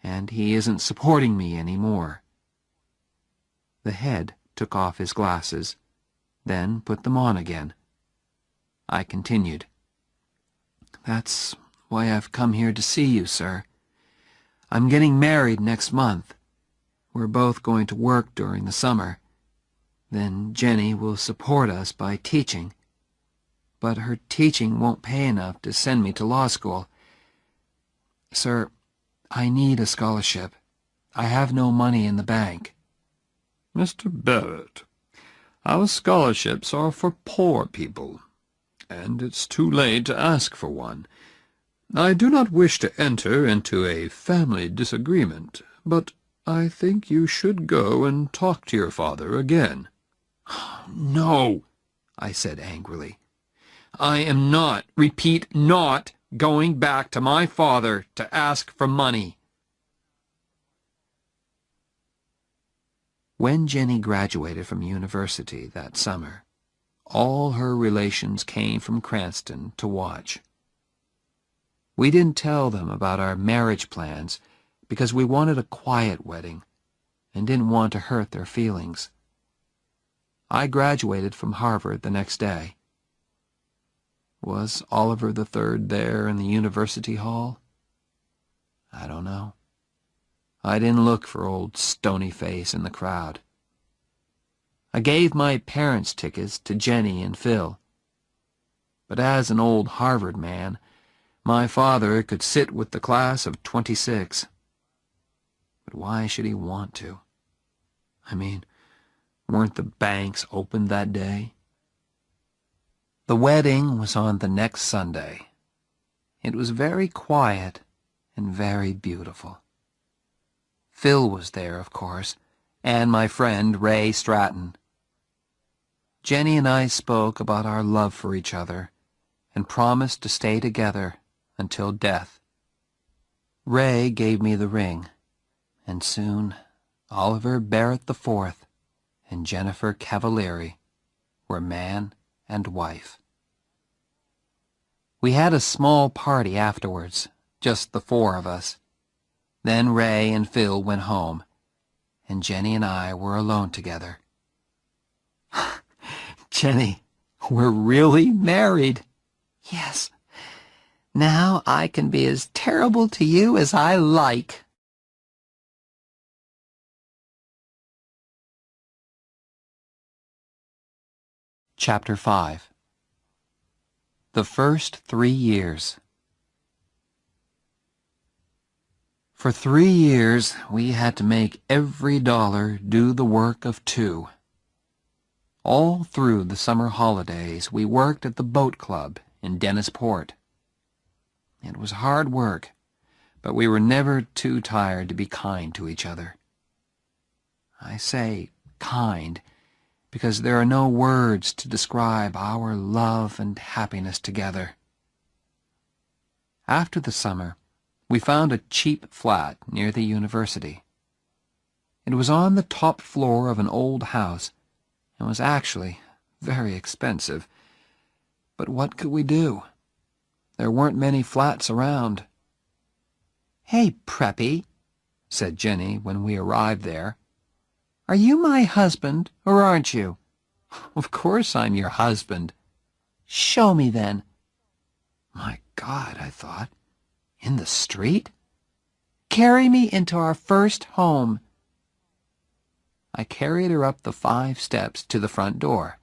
and he isn't supporting me anymore." The head took off his glasses, then put them on again. I continued. "That's why I've come here to see you, sir. I'm getting married next month. We're both going to work during the summer. Then Jenny will support us by teaching. But her teaching won't pay enough to send me to law school. Sir, I need a scholarship. I have no money in the bank." "Mr. Barrett, our scholarships are for poor people, and it's too late to ask for one. I do not wish to enter into a family disagreement, but I think you should go and talk to your father again." "No," I said angrily. "I am not, repeat, not going back to my father to ask for money." When Jenny graduated from university that summer, all her relations came from Cranston to watch. We didn't tell them about our marriage plans because we wanted a quiet wedding and didn't want to hurt their feelings. I graduated from Harvard the next day. Was Oliver III there in the university hall? I don't know. I didn't look for old Stonyface in the crowd. I gave my parents' tickets to Jenny and Phil. But as an old Harvard man, my father could sit with the class of '26. But why should he want to? I mean, weren't the banks open that day? The wedding was on the next Sunday. It was very quiet and very beautiful. Phil was there, of course, and my friend Ray Stratton. Jenny and I spoke about our love for each other and promised to stay together until death. Ray gave me the ring, and soon Oliver Barrett IV and Jennifer Cavalieri were man and wife. We had a small party afterwards, just the four of us. Then Ray and Phil went home, and Jenny and I were alone together. "Jenny, we're really married." "Yes. Now I can be as terrible to you as I like." Chapter 5. The First 3 Years. For 3 years, we had to make every dollar do the work of 2. All through the summer holidays, we worked at the boat club in Dennisport. It was hard work, but we were never too tired to be kind to each other. I say kind because there are no words to describe our love and happiness together. After the summer, we found a cheap flat near the university. It was on the top floor of an old house and was actually very expensive. But what could we do? There weren't many flats around. "Hey, Preppy," said Jenny when we arrived there. "Are you my husband, or aren't you?" "Of course I'm your husband." "Show me, then." My God, I thought. In the street? "Carry me into our first home." I carried her up the 5 steps to the front door.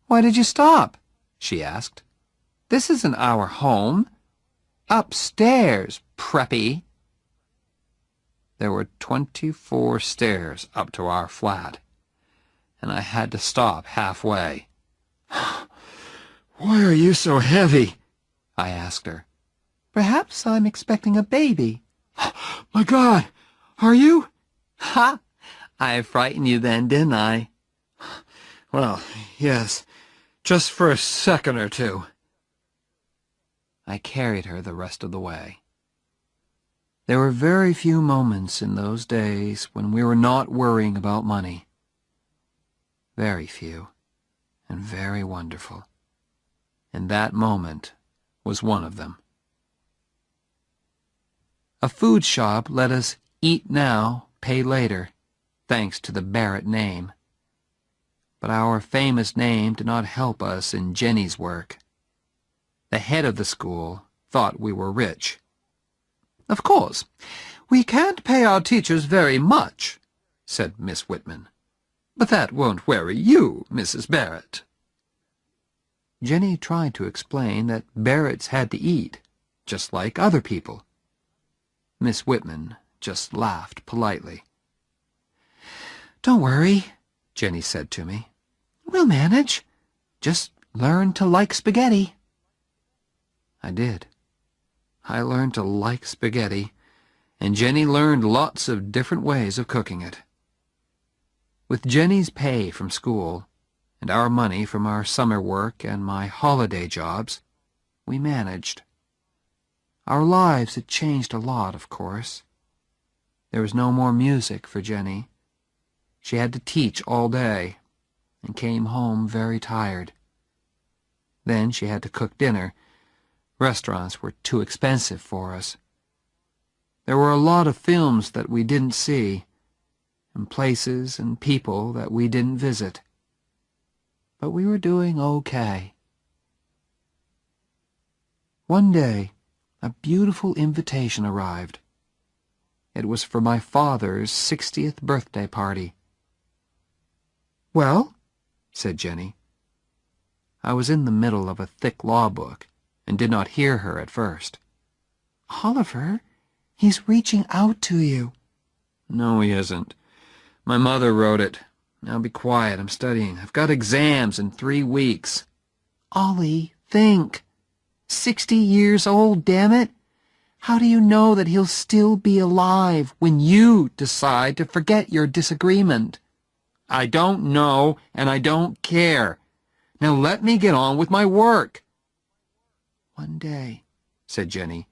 "Why did you stop?" she asked. "This isn't our home. Upstairs, Preppy." There were 24 stairs up to our flat, and I had to stop halfway. "Why are you so heavy?" I asked her. "Perhaps I'm expecting a baby." "My God, are you?" "Ha! I frightened you then, didn't I?" "Well, yes, just for a second or two." I carried her the rest of the way. There were very few moments in those days when we were not worrying about money. Very few, and very wonderful. And that moment was one of them. A food shop let us eat now, pay later, thanks to the Barrett name. But our famous name did not help us in Jenny's work. The head of the school thought we were rich. "Of course, we can't pay our teachers very much," said Miss Whitman. "But that won't worry you, Mrs. Barrett." Jenny tried to explain that Barretts had to eat, just like other people. Miss Whitman just laughed politely. "Don't worry," Jenny said to me. "We'll manage. Just learn to like spaghetti." I did. I learned to like spaghetti, and Jenny learned lots of different ways of cooking it. With Jenny's pay from school, and our money from our summer work and my holiday jobs, we managed. Our lives had changed a lot, of course. There was no more music for Jenny. She had to teach all day, and came home very tired. Then she had to cook dinner. Restaurants were too expensive for us. There were a lot of films that we didn't see, and places and people that we didn't visit. But we were doing okay. One day, a beautiful invitation arrived. It was for my father's 60th birthday party. "Well?" said Jenny. I was in the middle of a thick law book and did not hear her at first. "Oliver, he's reaching out to you." "No, he isn't. My mother wrote it. Now be quiet, I'm studying. I've got exams in 3 weeks. "Ollie, think. 60 years old, damn it. How do you know that he'll still be alive when you decide to forget your disagreement?" "I don't know, and I don't care. Now let me get on with my work." "One day," said Jenny,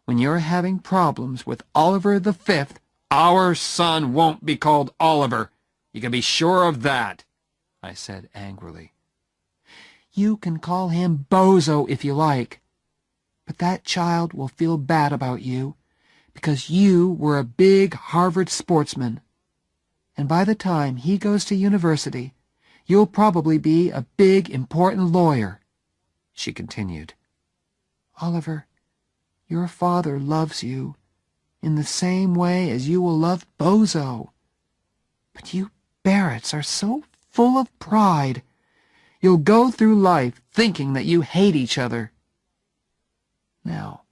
"when you're having problems with Oliver the Fifth—" "Our son won't be called Oliver. You can be sure of that," I said angrily. "You can call him Bozo if you like. But that child will feel bad about you, because you were a big Harvard sportsman. And by the time he goes to university, you'll probably be a big, important lawyer," she continued. "Oliver, your father loves you in the same way as you will love Bozo. But you Barretts are so full of pride. You'll go through life thinking that you hate each other. Now,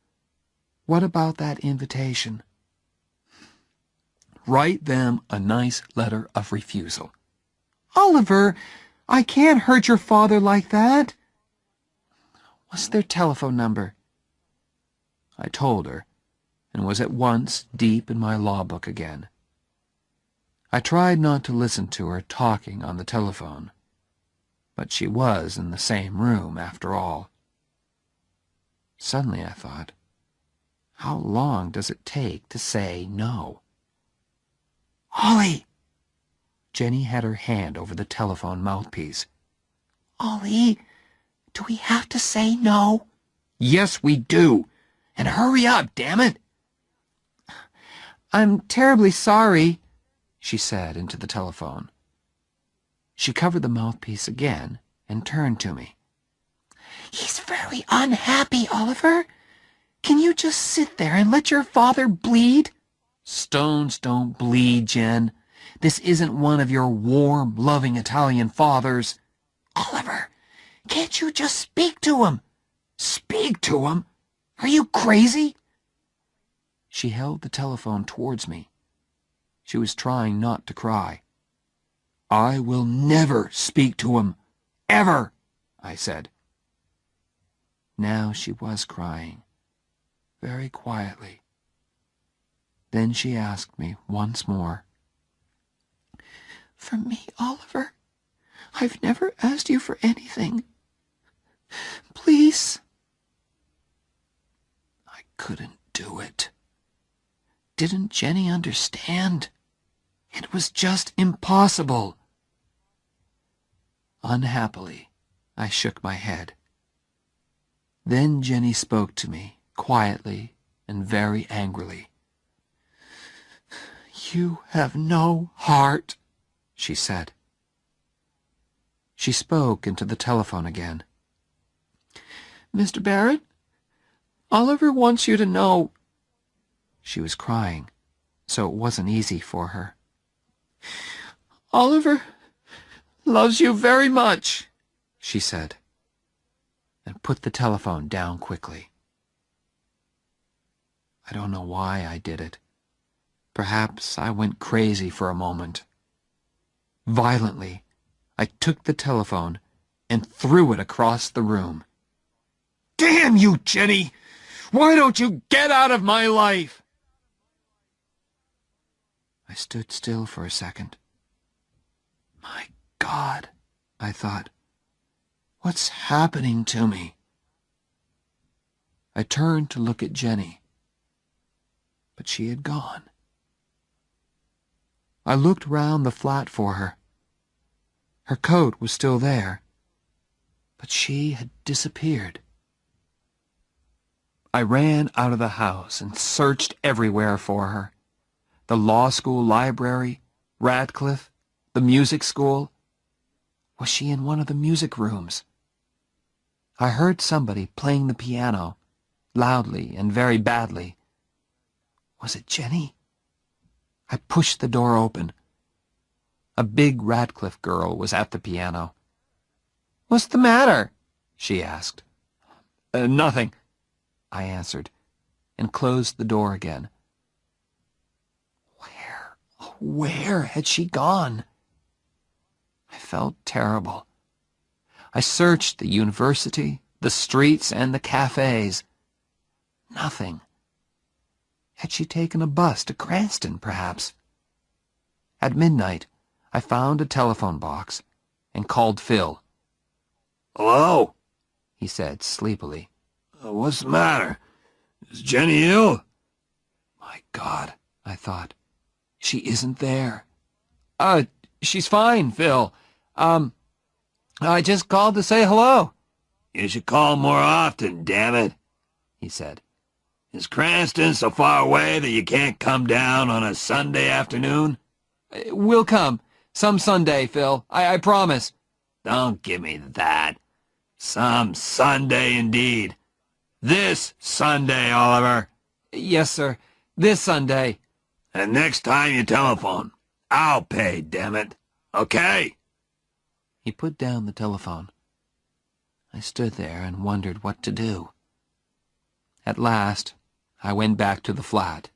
what about that invitation? write them a nice letter of refusal. Oliver, I can't hurt your father like that. What's their telephone number? I told her, and was at once deep in my law book again. I tried not to listen to her talking on the telephone, but she was in the same room after all. Suddenly I thought, how long does it take to say no? Ollie! Jenny had her hand over the telephone mouthpiece. Ollie, do we have to say no? Yes, we do. And hurry up, damn it! I'm terribly sorry, she said into the telephone. She covered the mouthpiece again and turned to me. He's very unhappy, Oliver. Can you just sit there and let your father bleed? Stones don't bleed, Jen. This isn't one of your warm, loving Italian fathers. Oliver, can't you just speak to him? Speak to him? Are you crazy? She held the telephone towards me. She was trying not to cry. I will never speak to him. Ever, I said. Now she was crying, very quietly. Then she asked me once more. For me, Oliver, I've never asked you for anything. Please. I couldn't do it. Didn't Jenny understand? It was just impossible. Unhappily, I shook my head. Then Jenny spoke to me, quietly and very angrily. You have no heart, she said. She spoke into the telephone again. Mr. Barrett, Oliver wants you to know. She was crying, so it wasn't easy for her. Oliver loves you very much, she said, and put the telephone down quickly. I don't know why I did it. Perhaps I went crazy for a moment. Violently, I took the telephone and threw it across the room. Damn you, Jenny! Why don't you get out of my life? I stood still for a second. My God, I thought, what's happening to me? I turned to look at Jenny, but she had gone. I looked round the flat for her. Her coat was still there, but she had disappeared. I ran out of the house and searched everywhere for her. The law school library, Radcliffe, the music school. Was she in one of the music rooms? I heard somebody playing the piano, loudly and very badly. Was it Jenny? I pushed the door open. A big Radcliffe girl was at the piano. What's the matter? She asked. Nothing, I answered, and closed the door again. Where had she gone? I felt terrible. I searched the university, the streets, and the cafes. Nothing. Had she taken a bus to Cranston, perhaps? At midnight, I found a telephone box and called Phil. Hello? He said sleepily. What's the matter? Is Jenny ill? My God, I thought. She isn't there. She's fine, Phil. I just called to say hello. You should call more often, damn it, he said. Is Cranston so far away that you can't come down on a Sunday afternoon? We'll come. Some Sunday, Phil. I promise. Don't give me that. Some Sunday indeed. This Sunday, Oliver. Yes, sir. This Sunday. And next time you telephone, I'll pay, damn it. Okay? He put down the telephone. I stood there and wondered what to do. At last, I went back to the flat.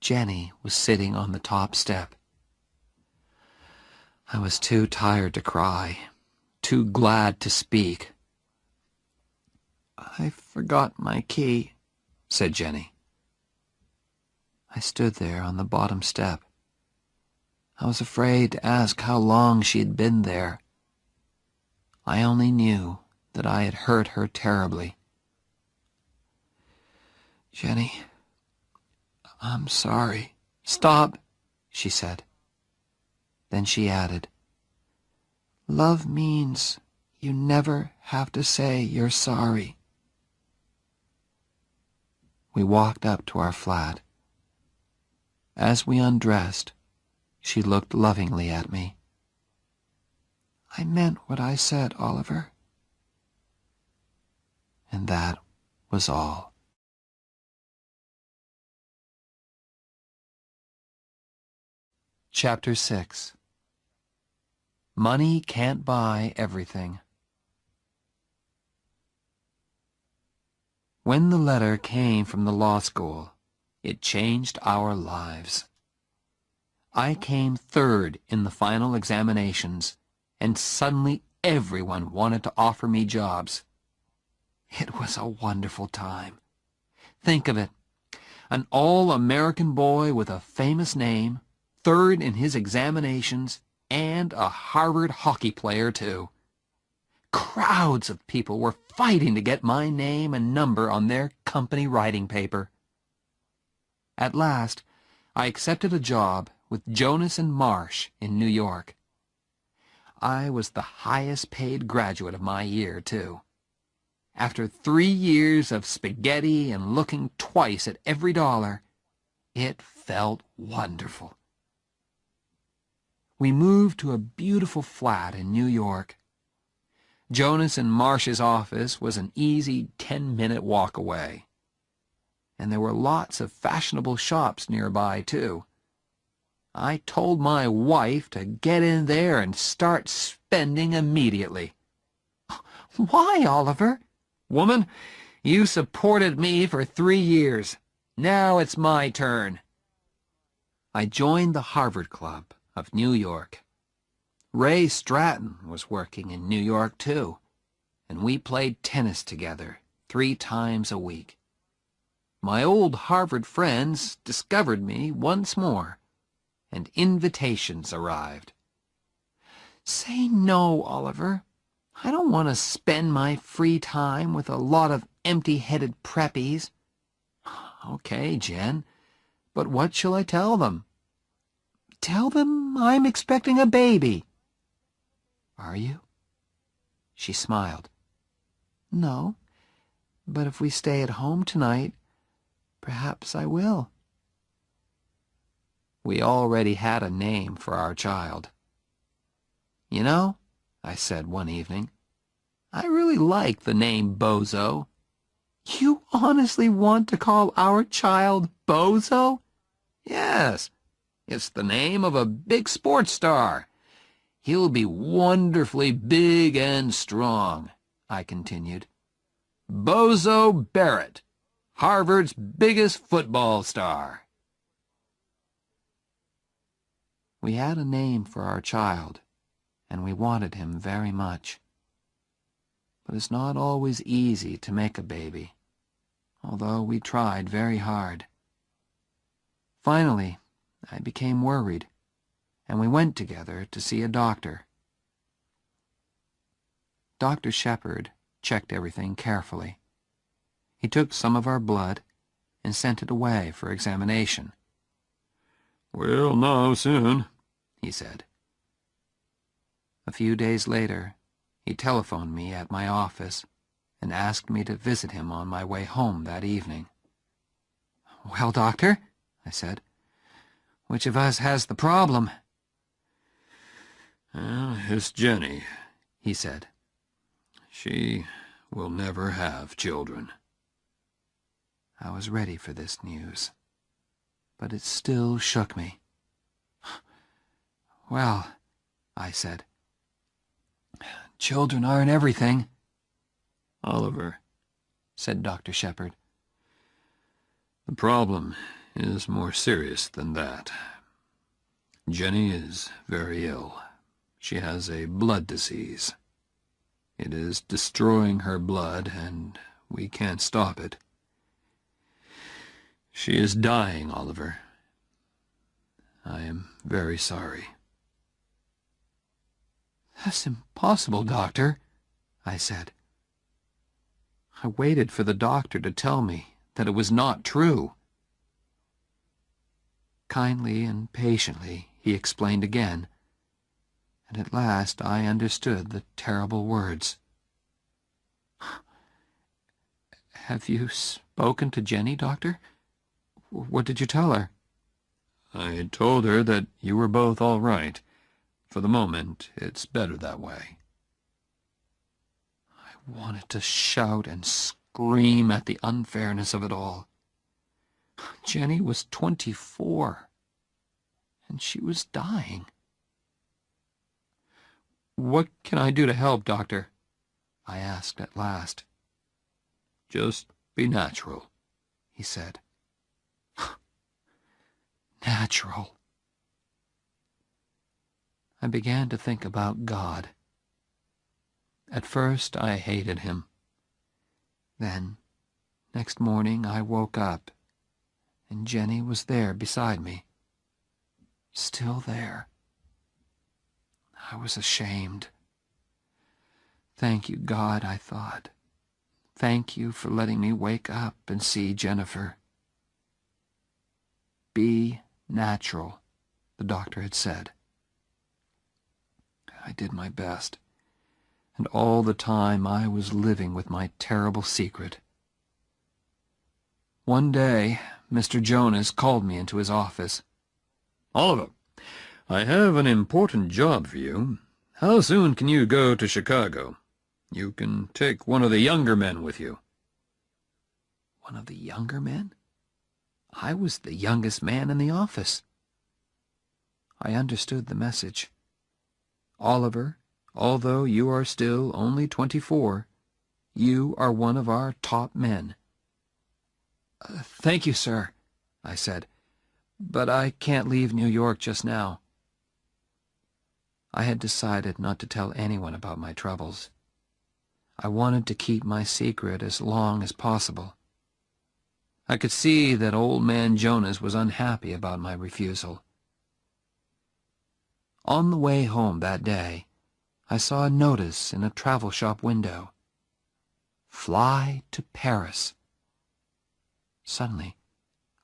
Jenny was sitting on the top step. I was too tired to cry, too glad to speak. "I forgot my key," said Jenny. I stood there on the bottom step. I was afraid to ask how long she had been there. I only knew that I had hurt her terribly. "Jenny, I'm sorry." "Stop," she said. Then she added, "Love means you never have to say you're sorry." We walked up to our flat. As we undressed, she looked lovingly at me. "I meant what I said, Oliver." And that was all. Chapter 6. Money Can't Buy Everything. When the letter came from the law school, it changed our lives. I came third in the final examinations, and suddenly everyone wanted to offer me jobs. It was a wonderful time. Think of it, an all-American boy with a famous name, third in his examinations, and a Harvard hockey player, too. Crowds of people were fighting to get my name and number on their company writing paper. At last, I accepted a job with Jonas and Marsh in New York. I was the highest-paid graduate of my year, too. After 3 years of spaghetti and looking twice at every dollar, it felt wonderful. We moved to a beautiful flat in New York. Jonas and Marsh's office was an easy 10-minute walk away. And there were lots of fashionable shops nearby, too. I told my wife to get in there and start spending immediately. "Why, Oliver?" "Woman, you supported me for 3 years. Now it's my turn." I joined the Harvard Club of New York. Ray Stratton was working in New York, too, and we played tennis together 3 times a week. My old Harvard friends discovered me once more, and invitations arrived. "Say no, Oliver. I don't want to spend my free time with a lot of empty-headed preppies." "Okay, Jen, but what shall I tell them?" "Tell them I'm expecting a baby." "Are you?" She smiled. "No, but if we stay at home tonight, perhaps I will." We already had a name for our child. "You know," I said one evening, "I really like the name Bozo." "You honestly want to call our child Bozo?" "Yes, it's the name of a big sports star. He'll be wonderfully big and strong," I continued. "Bozo Barrett, Harvard's biggest football star." We had a name for our child, and we wanted him very much. But it's not always easy to make a baby, although we tried very hard. Finally, I became worried, and we went together to see a doctor. Dr. Shepard checked everything carefully. He took some of our blood and sent it away for examination. "We'll know soon," he said. A few days later, he telephoned me at my office and asked me to visit him on my way home that evening. "Well, Doctor," I said, "which of us has the problem?" "It's Jenny," he said. "She will never have children." I was ready for this news, but it still shook me. "Well," I said, "children aren't everything." "Oliver," said Dr. Shepard, "the problem is more serious than that. Jenny is very ill. She has a blood disease. It is destroying her blood, and we can't stop it. She is dying, Oliver. I am very sorry. That's impossible, Doctor, I said. I waited for the doctor to tell me that it was not true. Kindly and patiently he explained again, and at last I understood the terrible words. Have you spoken to Jenny, Doctor? What did you tell her? I told her that you were both all right. For the moment, it's better that way. I wanted to shout and scream at the unfairness of it all. Jenny was 24, and she was dying. What can I do to help, Doctor? I asked at last. Just be natural, he said. Natural. I began to think about God. At first I hated him. Then, next morning I woke up, and Jenny was there beside me. Still there. I was ashamed. Thank you, God, I thought. Thank you for letting me wake up and see Jennifer. Be natural, the doctor had said. I did my best, and all the time I was living with my terrible secret. One day, Mr. Jonas called me into his office. Oliver, I have an important job for you. How soon can you go to Chicago? You can take one of the younger men with you. One of the younger men? I was the youngest man in the office. I understood the message. Oliver, although you are still only 24, you are one of our top men. Thank you, sir, I said, but I can't leave New York just now. I had decided not to tell anyone about my troubles. I wanted to keep my secret as long as possible. I could see that old man Jonas was unhappy about my refusal. On the way home that day, I saw a notice in a travel shop window. Fly to Paris. Suddenly,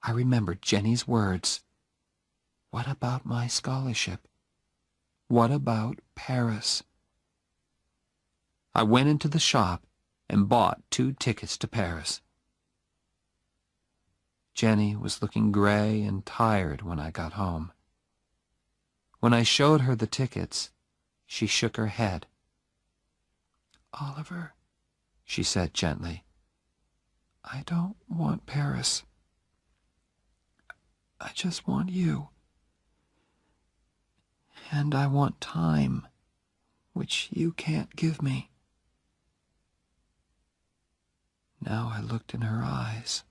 I remembered Jenny's words. What about my scholarship? What about Paris? I went into the shop and bought 2 tickets to Paris. Jenny was looking gray and tired when I got home. When I showed her the tickets, she shook her head. Oliver, she said gently, I don't want Paris. I just want you. And I want time, which you can't give me. Now I looked in her eyes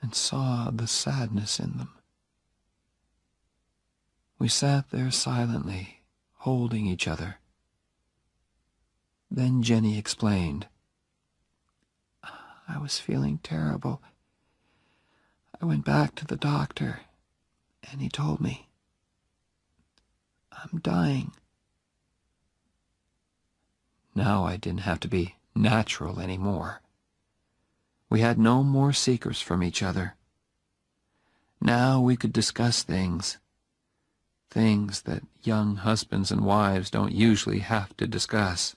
and saw the sadness in them. We sat there silently, holding each other. Then Jenny explained. I was feeling terrible. I went back to the doctor, and he told me, I'm dying. Now I didn't have to be natural anymore. We had no more secrets from each other. Now we could discuss things that young husbands and wives don't usually have to discuss.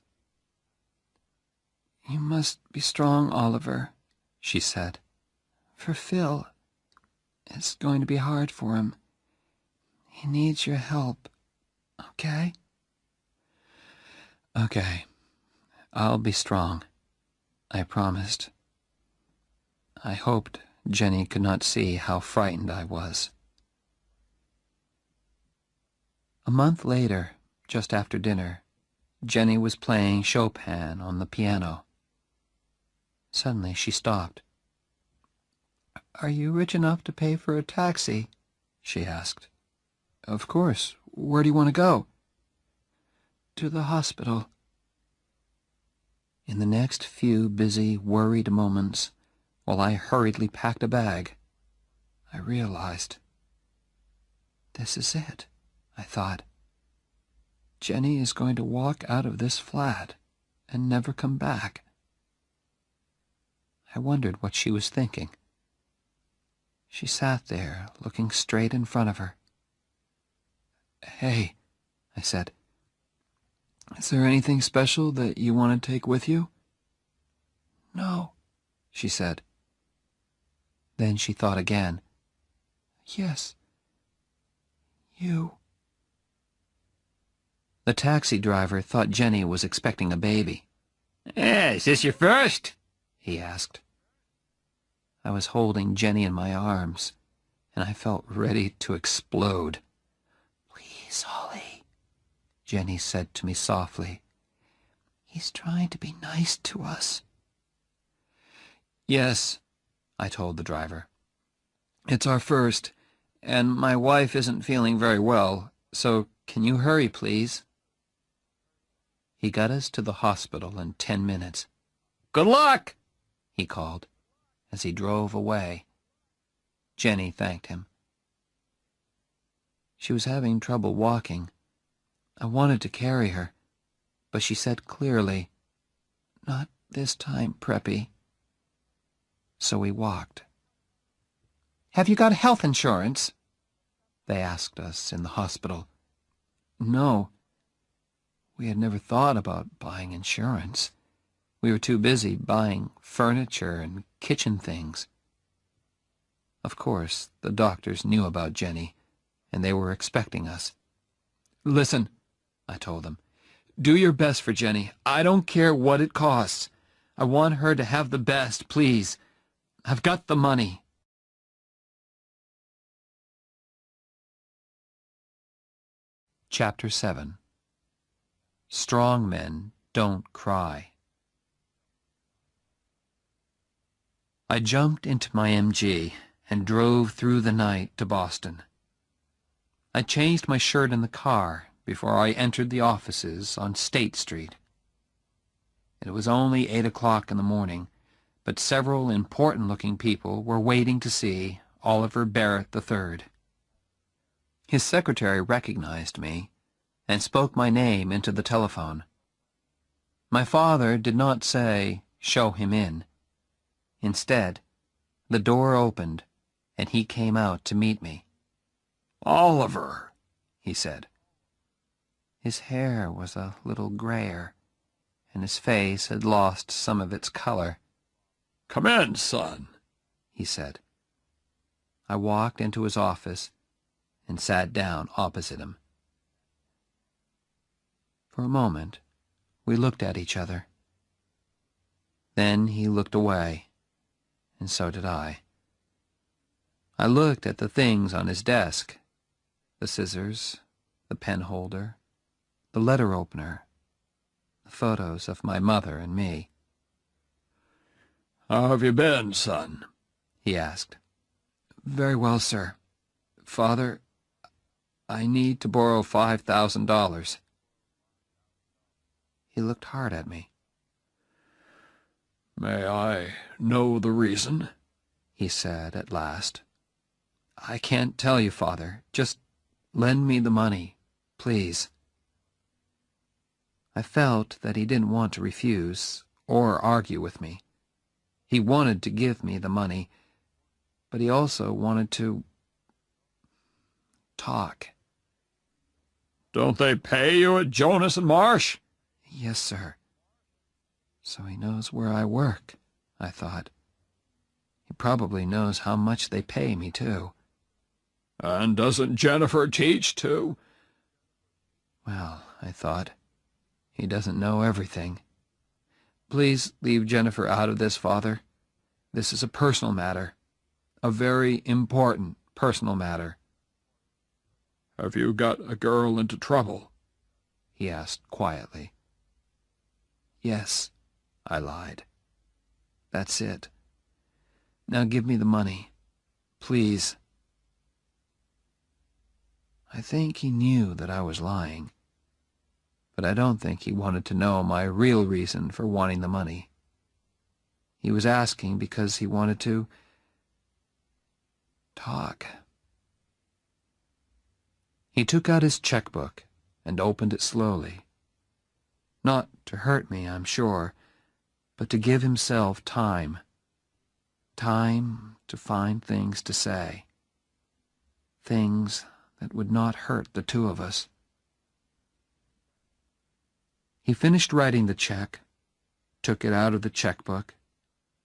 You must be strong, Oliver, she said. For Phil, it's going to be hard for him. He needs your help, okay? Okay, I'll be strong, I promised. I hoped Jenny could not see how frightened I was. A month later, just after dinner, Jenny was playing Chopin on the piano. Suddenly she stopped. Are you rich enough to pay for a taxi? She asked. Of course. Where do you want to go? To the hospital. In the next few busy, worried moments, while I hurriedly packed a bag, I realized, this is it, I thought. Jenny is going to walk out of this flat and never come back. I wondered what she was thinking. She sat there, looking straight in front of her. Hey, I said, is there anything special that you want to take with you? No, she said. Then she thought again. Yes, you. The taxi driver thought Jenny was expecting a baby. Is this your first? He asked. I was holding Jenny in my arms, and I felt ready to explode. Please, Holly, Jenny said to me softly. He's trying to be nice to us. Yes, I told the driver. It's our first, and my wife isn't feeling very well, so can you hurry, please? He got us to the hospital in 10 minutes. Good luck, he called as he drove away. Jenny thanked him. She was having trouble walking. I wanted to carry her, but she said clearly, Not this time, Preppy. So we walked. Have you got health insurance? They asked us in the hospital. No. We had never thought about buying insurance. We were too busy buying furniture and kitchen things. Of course, the doctors knew about Jenny, and they were expecting us. Listen, I told them. Do your best for Jenny. I don't care what it costs. I want her to have the best, please. I've got the money. Chapter 7. Strong men don't cry. I jumped into my MG and drove through the night to Boston. I changed my shirt in the car before I entered the offices on State Street. It was only 8 o'clock in the morning, but several important-looking people were waiting to see Oliver Barrett III. His secretary recognized me and spoke my name into the telephone. My father did not say, "Show him in." Instead, the door opened, and he came out to meet me. Oliver, he said. His hair was a little grayer, and his face had lost some of its color. Come in, son, he said. I walked into his office and sat down opposite him. For a moment, we looked at each other. Then he looked away, and so did I. I looked at the things on his desk, the scissors, the pen holder, the letter opener, the photos of my mother and me. How have you been, son? He asked. Very well, sir. Father, I need to borrow $5,000. He looked hard at me. May I know the reason? He said at last. I can't tell you, Father. Just lend me the money, please. I felt that he didn't want to refuse or argue with me. He wanted to give me the money, but he also wanted to talk. Don't they pay you at Jonas and Marsh? Yes, sir. So he knows where I work, I thought. He probably knows how much they pay me, too. And doesn't Jennifer teach, too? Well, I thought, he doesn't know everything. Please leave Jennifer out of this, Father. This is a personal matter. A very important personal matter. Have you got a girl into trouble? He asked quietly. Yes, I lied. That's it. Now give me the money. please." I think he knew that I was lying, but I don't think he wanted to know my real reason for wanting the money. He was asking because he wanted to talk. He took out his checkbook and opened it slowly. Not to hurt me, I'm sure, but to give himself time. Time to find things to say. Things that would not hurt the two of us. He finished writing the check, took it out of the checkbook,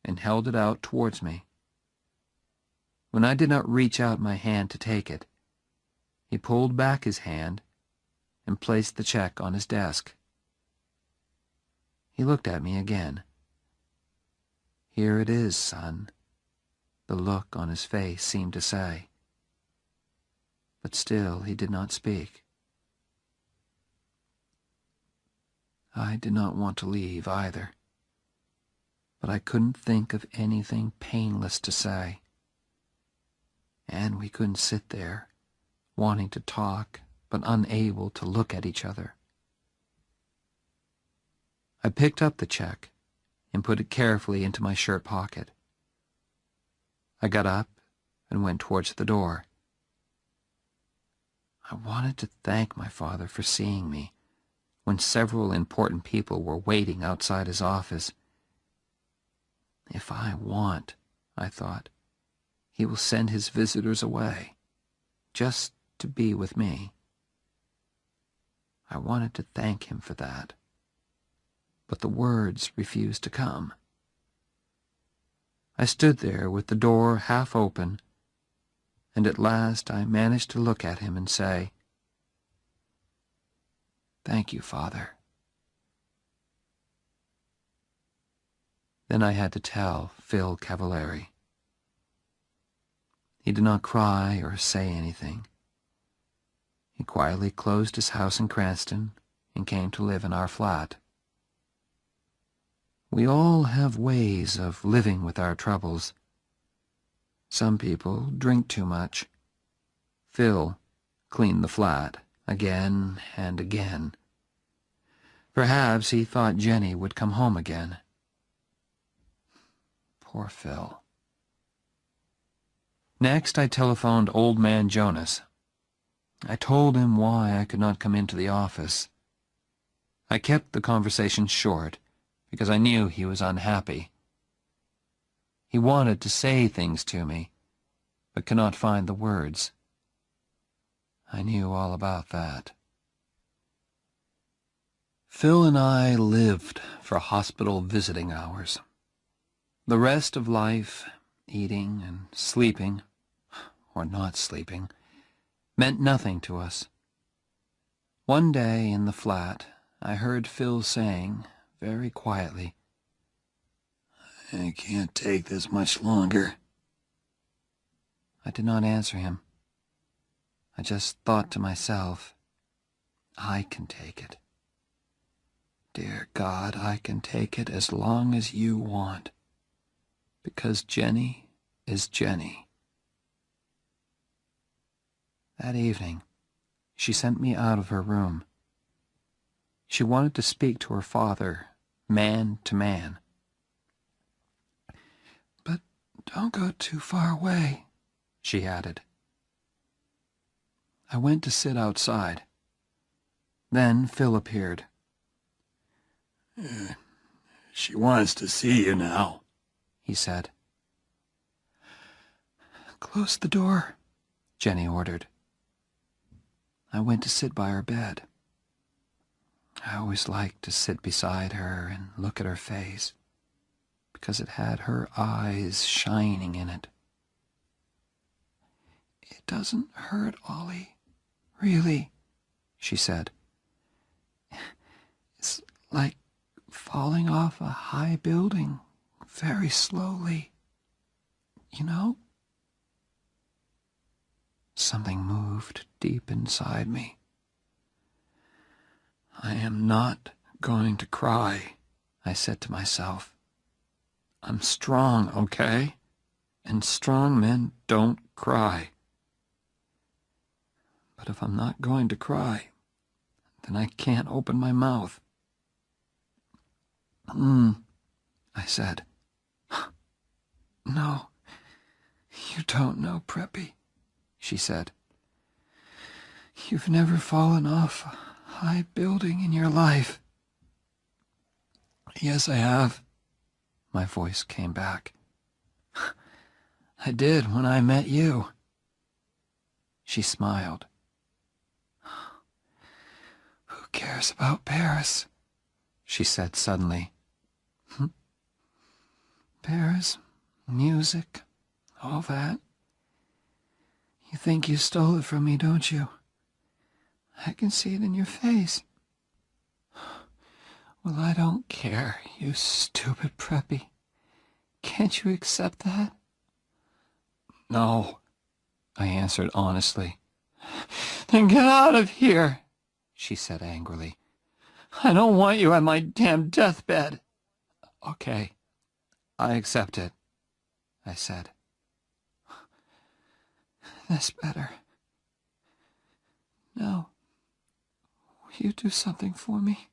and held it out towards me. When I did not reach out my hand to take it, he pulled back his hand and placed the check on his desk. He looked at me again. "Here it is, son," the look on his face seemed to say. But still he did not speak. I did not want to leave either, but I couldn't think of anything painless to say. And we couldn't sit there, wanting to talk, but unable to look at each other. I picked up the check and put it carefully into my shirt pocket. I got up and went towards the door. I wanted to thank my father for seeing me when several important people were waiting outside his office. If I want, I thought, he will send his visitors away, just to be with me. I wanted to thank him for that, but the words refused to come. I stood there with the door half open, and at last I managed to look at him and say, "Thank you, Father." Then I had to tell Phil Cavallari. He did not cry or say anything. He quietly closed his house in Cranston and came to live in our flat. We all have ways of living with our troubles. Some people drink too much. Phil cleaned the flat again and again. Perhaps he thought Jenny would come home again. Poor Phil. Next, I telephoned Old Man Jonas. I told him why I could not come into the office. I kept the conversation short because I knew he was unhappy. He wanted to say things to me, but could not find the words. I knew all about that. Phil and I lived for hospital visiting hours. The rest of life, eating and sleeping, or not sleeping, meant nothing to us. One day in the flat, I heard Phil saying, very quietly, "I can't take this much longer." I did not answer him. I just thought to myself, I can take it. Dear God, I can take it as long as you want, because Jenny is Jenny. That evening, she sent me out of her room. She wanted to speak to her father, man to man. "But don't go too far away," she added. I went to sit outside. Then Phil appeared. "She wants to see you now," he said. "Close the door," Jenny ordered. I went to sit by her bed. I always liked to sit beside her and look at her face, because it had her eyes shining in it. "It doesn't hurt, Ollie, really," she said. "It's like falling off a high building very slowly, you know?" Something moved deep inside me. "I am not going to cry," I said to myself. "I'm strong, okay? And strong men don't cry. But if I'm not going to cry, then I can't open my mouth. I said. No, you don't know, Preppy, she said. You've never fallen off a high building in your life. Yes, I have, my voice came back. I did when I met you. She smiled. Who cares about Paris? She said suddenly. Paris, music, all that. You think you stole it from me, don't you? I can see it in your face. Well, I don't care, you stupid Preppy. Can't you accept that? No, I answered honestly. Then get out of here, she said angrily. I don't want you at my damn deathbed. Okay, I accept it, I said. That's better. Now, will you do something for me?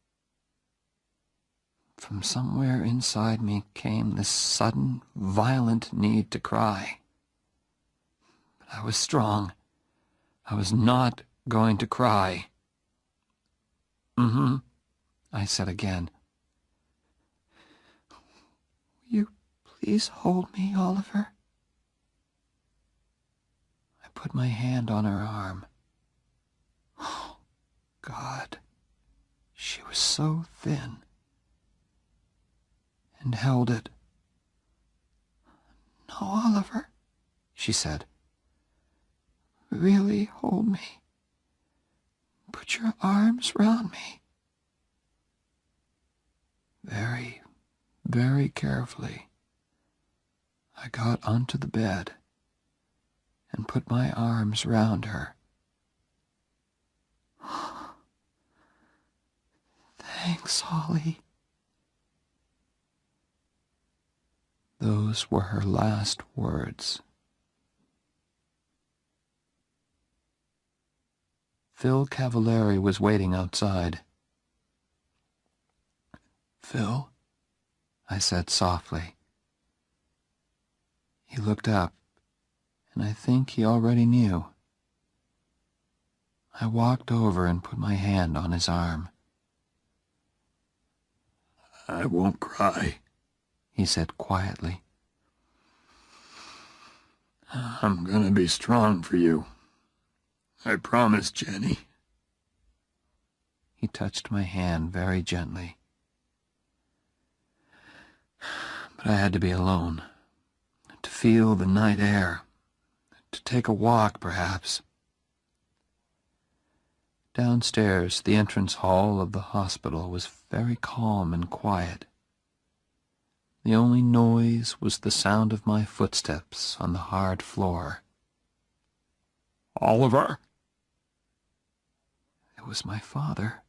From somewhere inside me came this sudden, violent need to cry. But I was strong. I was not going to cry. I said again. Will you please hold me, Oliver? I put my hand on her arm. Oh, God, she was so thin. And held it. No, Oliver, she said. Really hold me. Put your arms round me. Very, very carefully, I got onto the bed and put my arms round her. Thanks, Holly. Those were her last words. Phil Cavallari was waiting outside. Phil, I said softly. He looked up, and I think he already knew. I walked over and put my hand on his arm. I won't cry, he said quietly. I'm gonna be strong for you. I promise, Jenny. He touched my hand very gently. But I had to be alone, to feel the night air, to take a walk, perhaps. Downstairs, the entrance hall of the hospital was very calm and quiet. The only noise was the sound of my footsteps on the hard floor. Oliver? It was my father.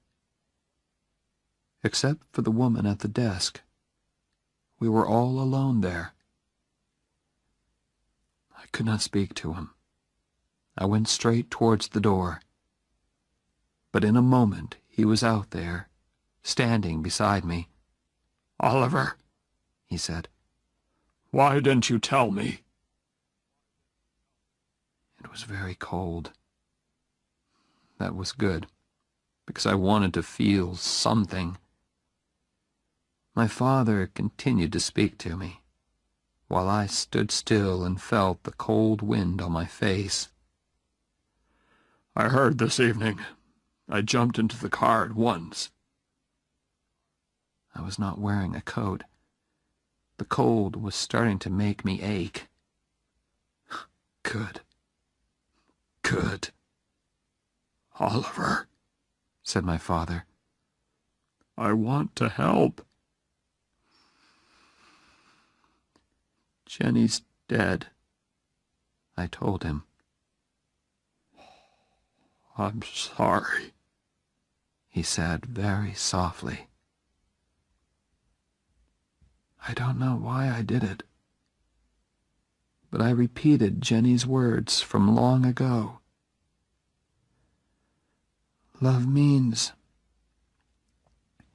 Except for the woman at the desk. We were all alone there. I could not speak to him. I went straight towards the door. But in a moment he was out there, standing beside me. Oliver, he said. Why didn't you tell me? It was very cold. That was good, because I wanted to feel something. My father continued to speak to me, while I stood still and felt the cold wind on my face. I heard this evening. I jumped into the car at once. I was not wearing a coat. The cold was starting to make me ache. Good. Good. Oliver, said my father. I want to help. Jenny's dead, I told him. I'm sorry, he said very softly. I don't know why I did it. but I repeated Jenny's words from long ago. Love means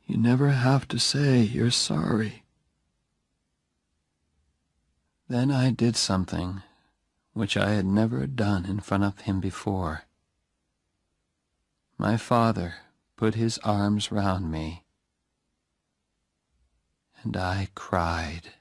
you never have to say you're sorry. Then I did something which I had never done in front of him before. My father put his arms round me, and I cried.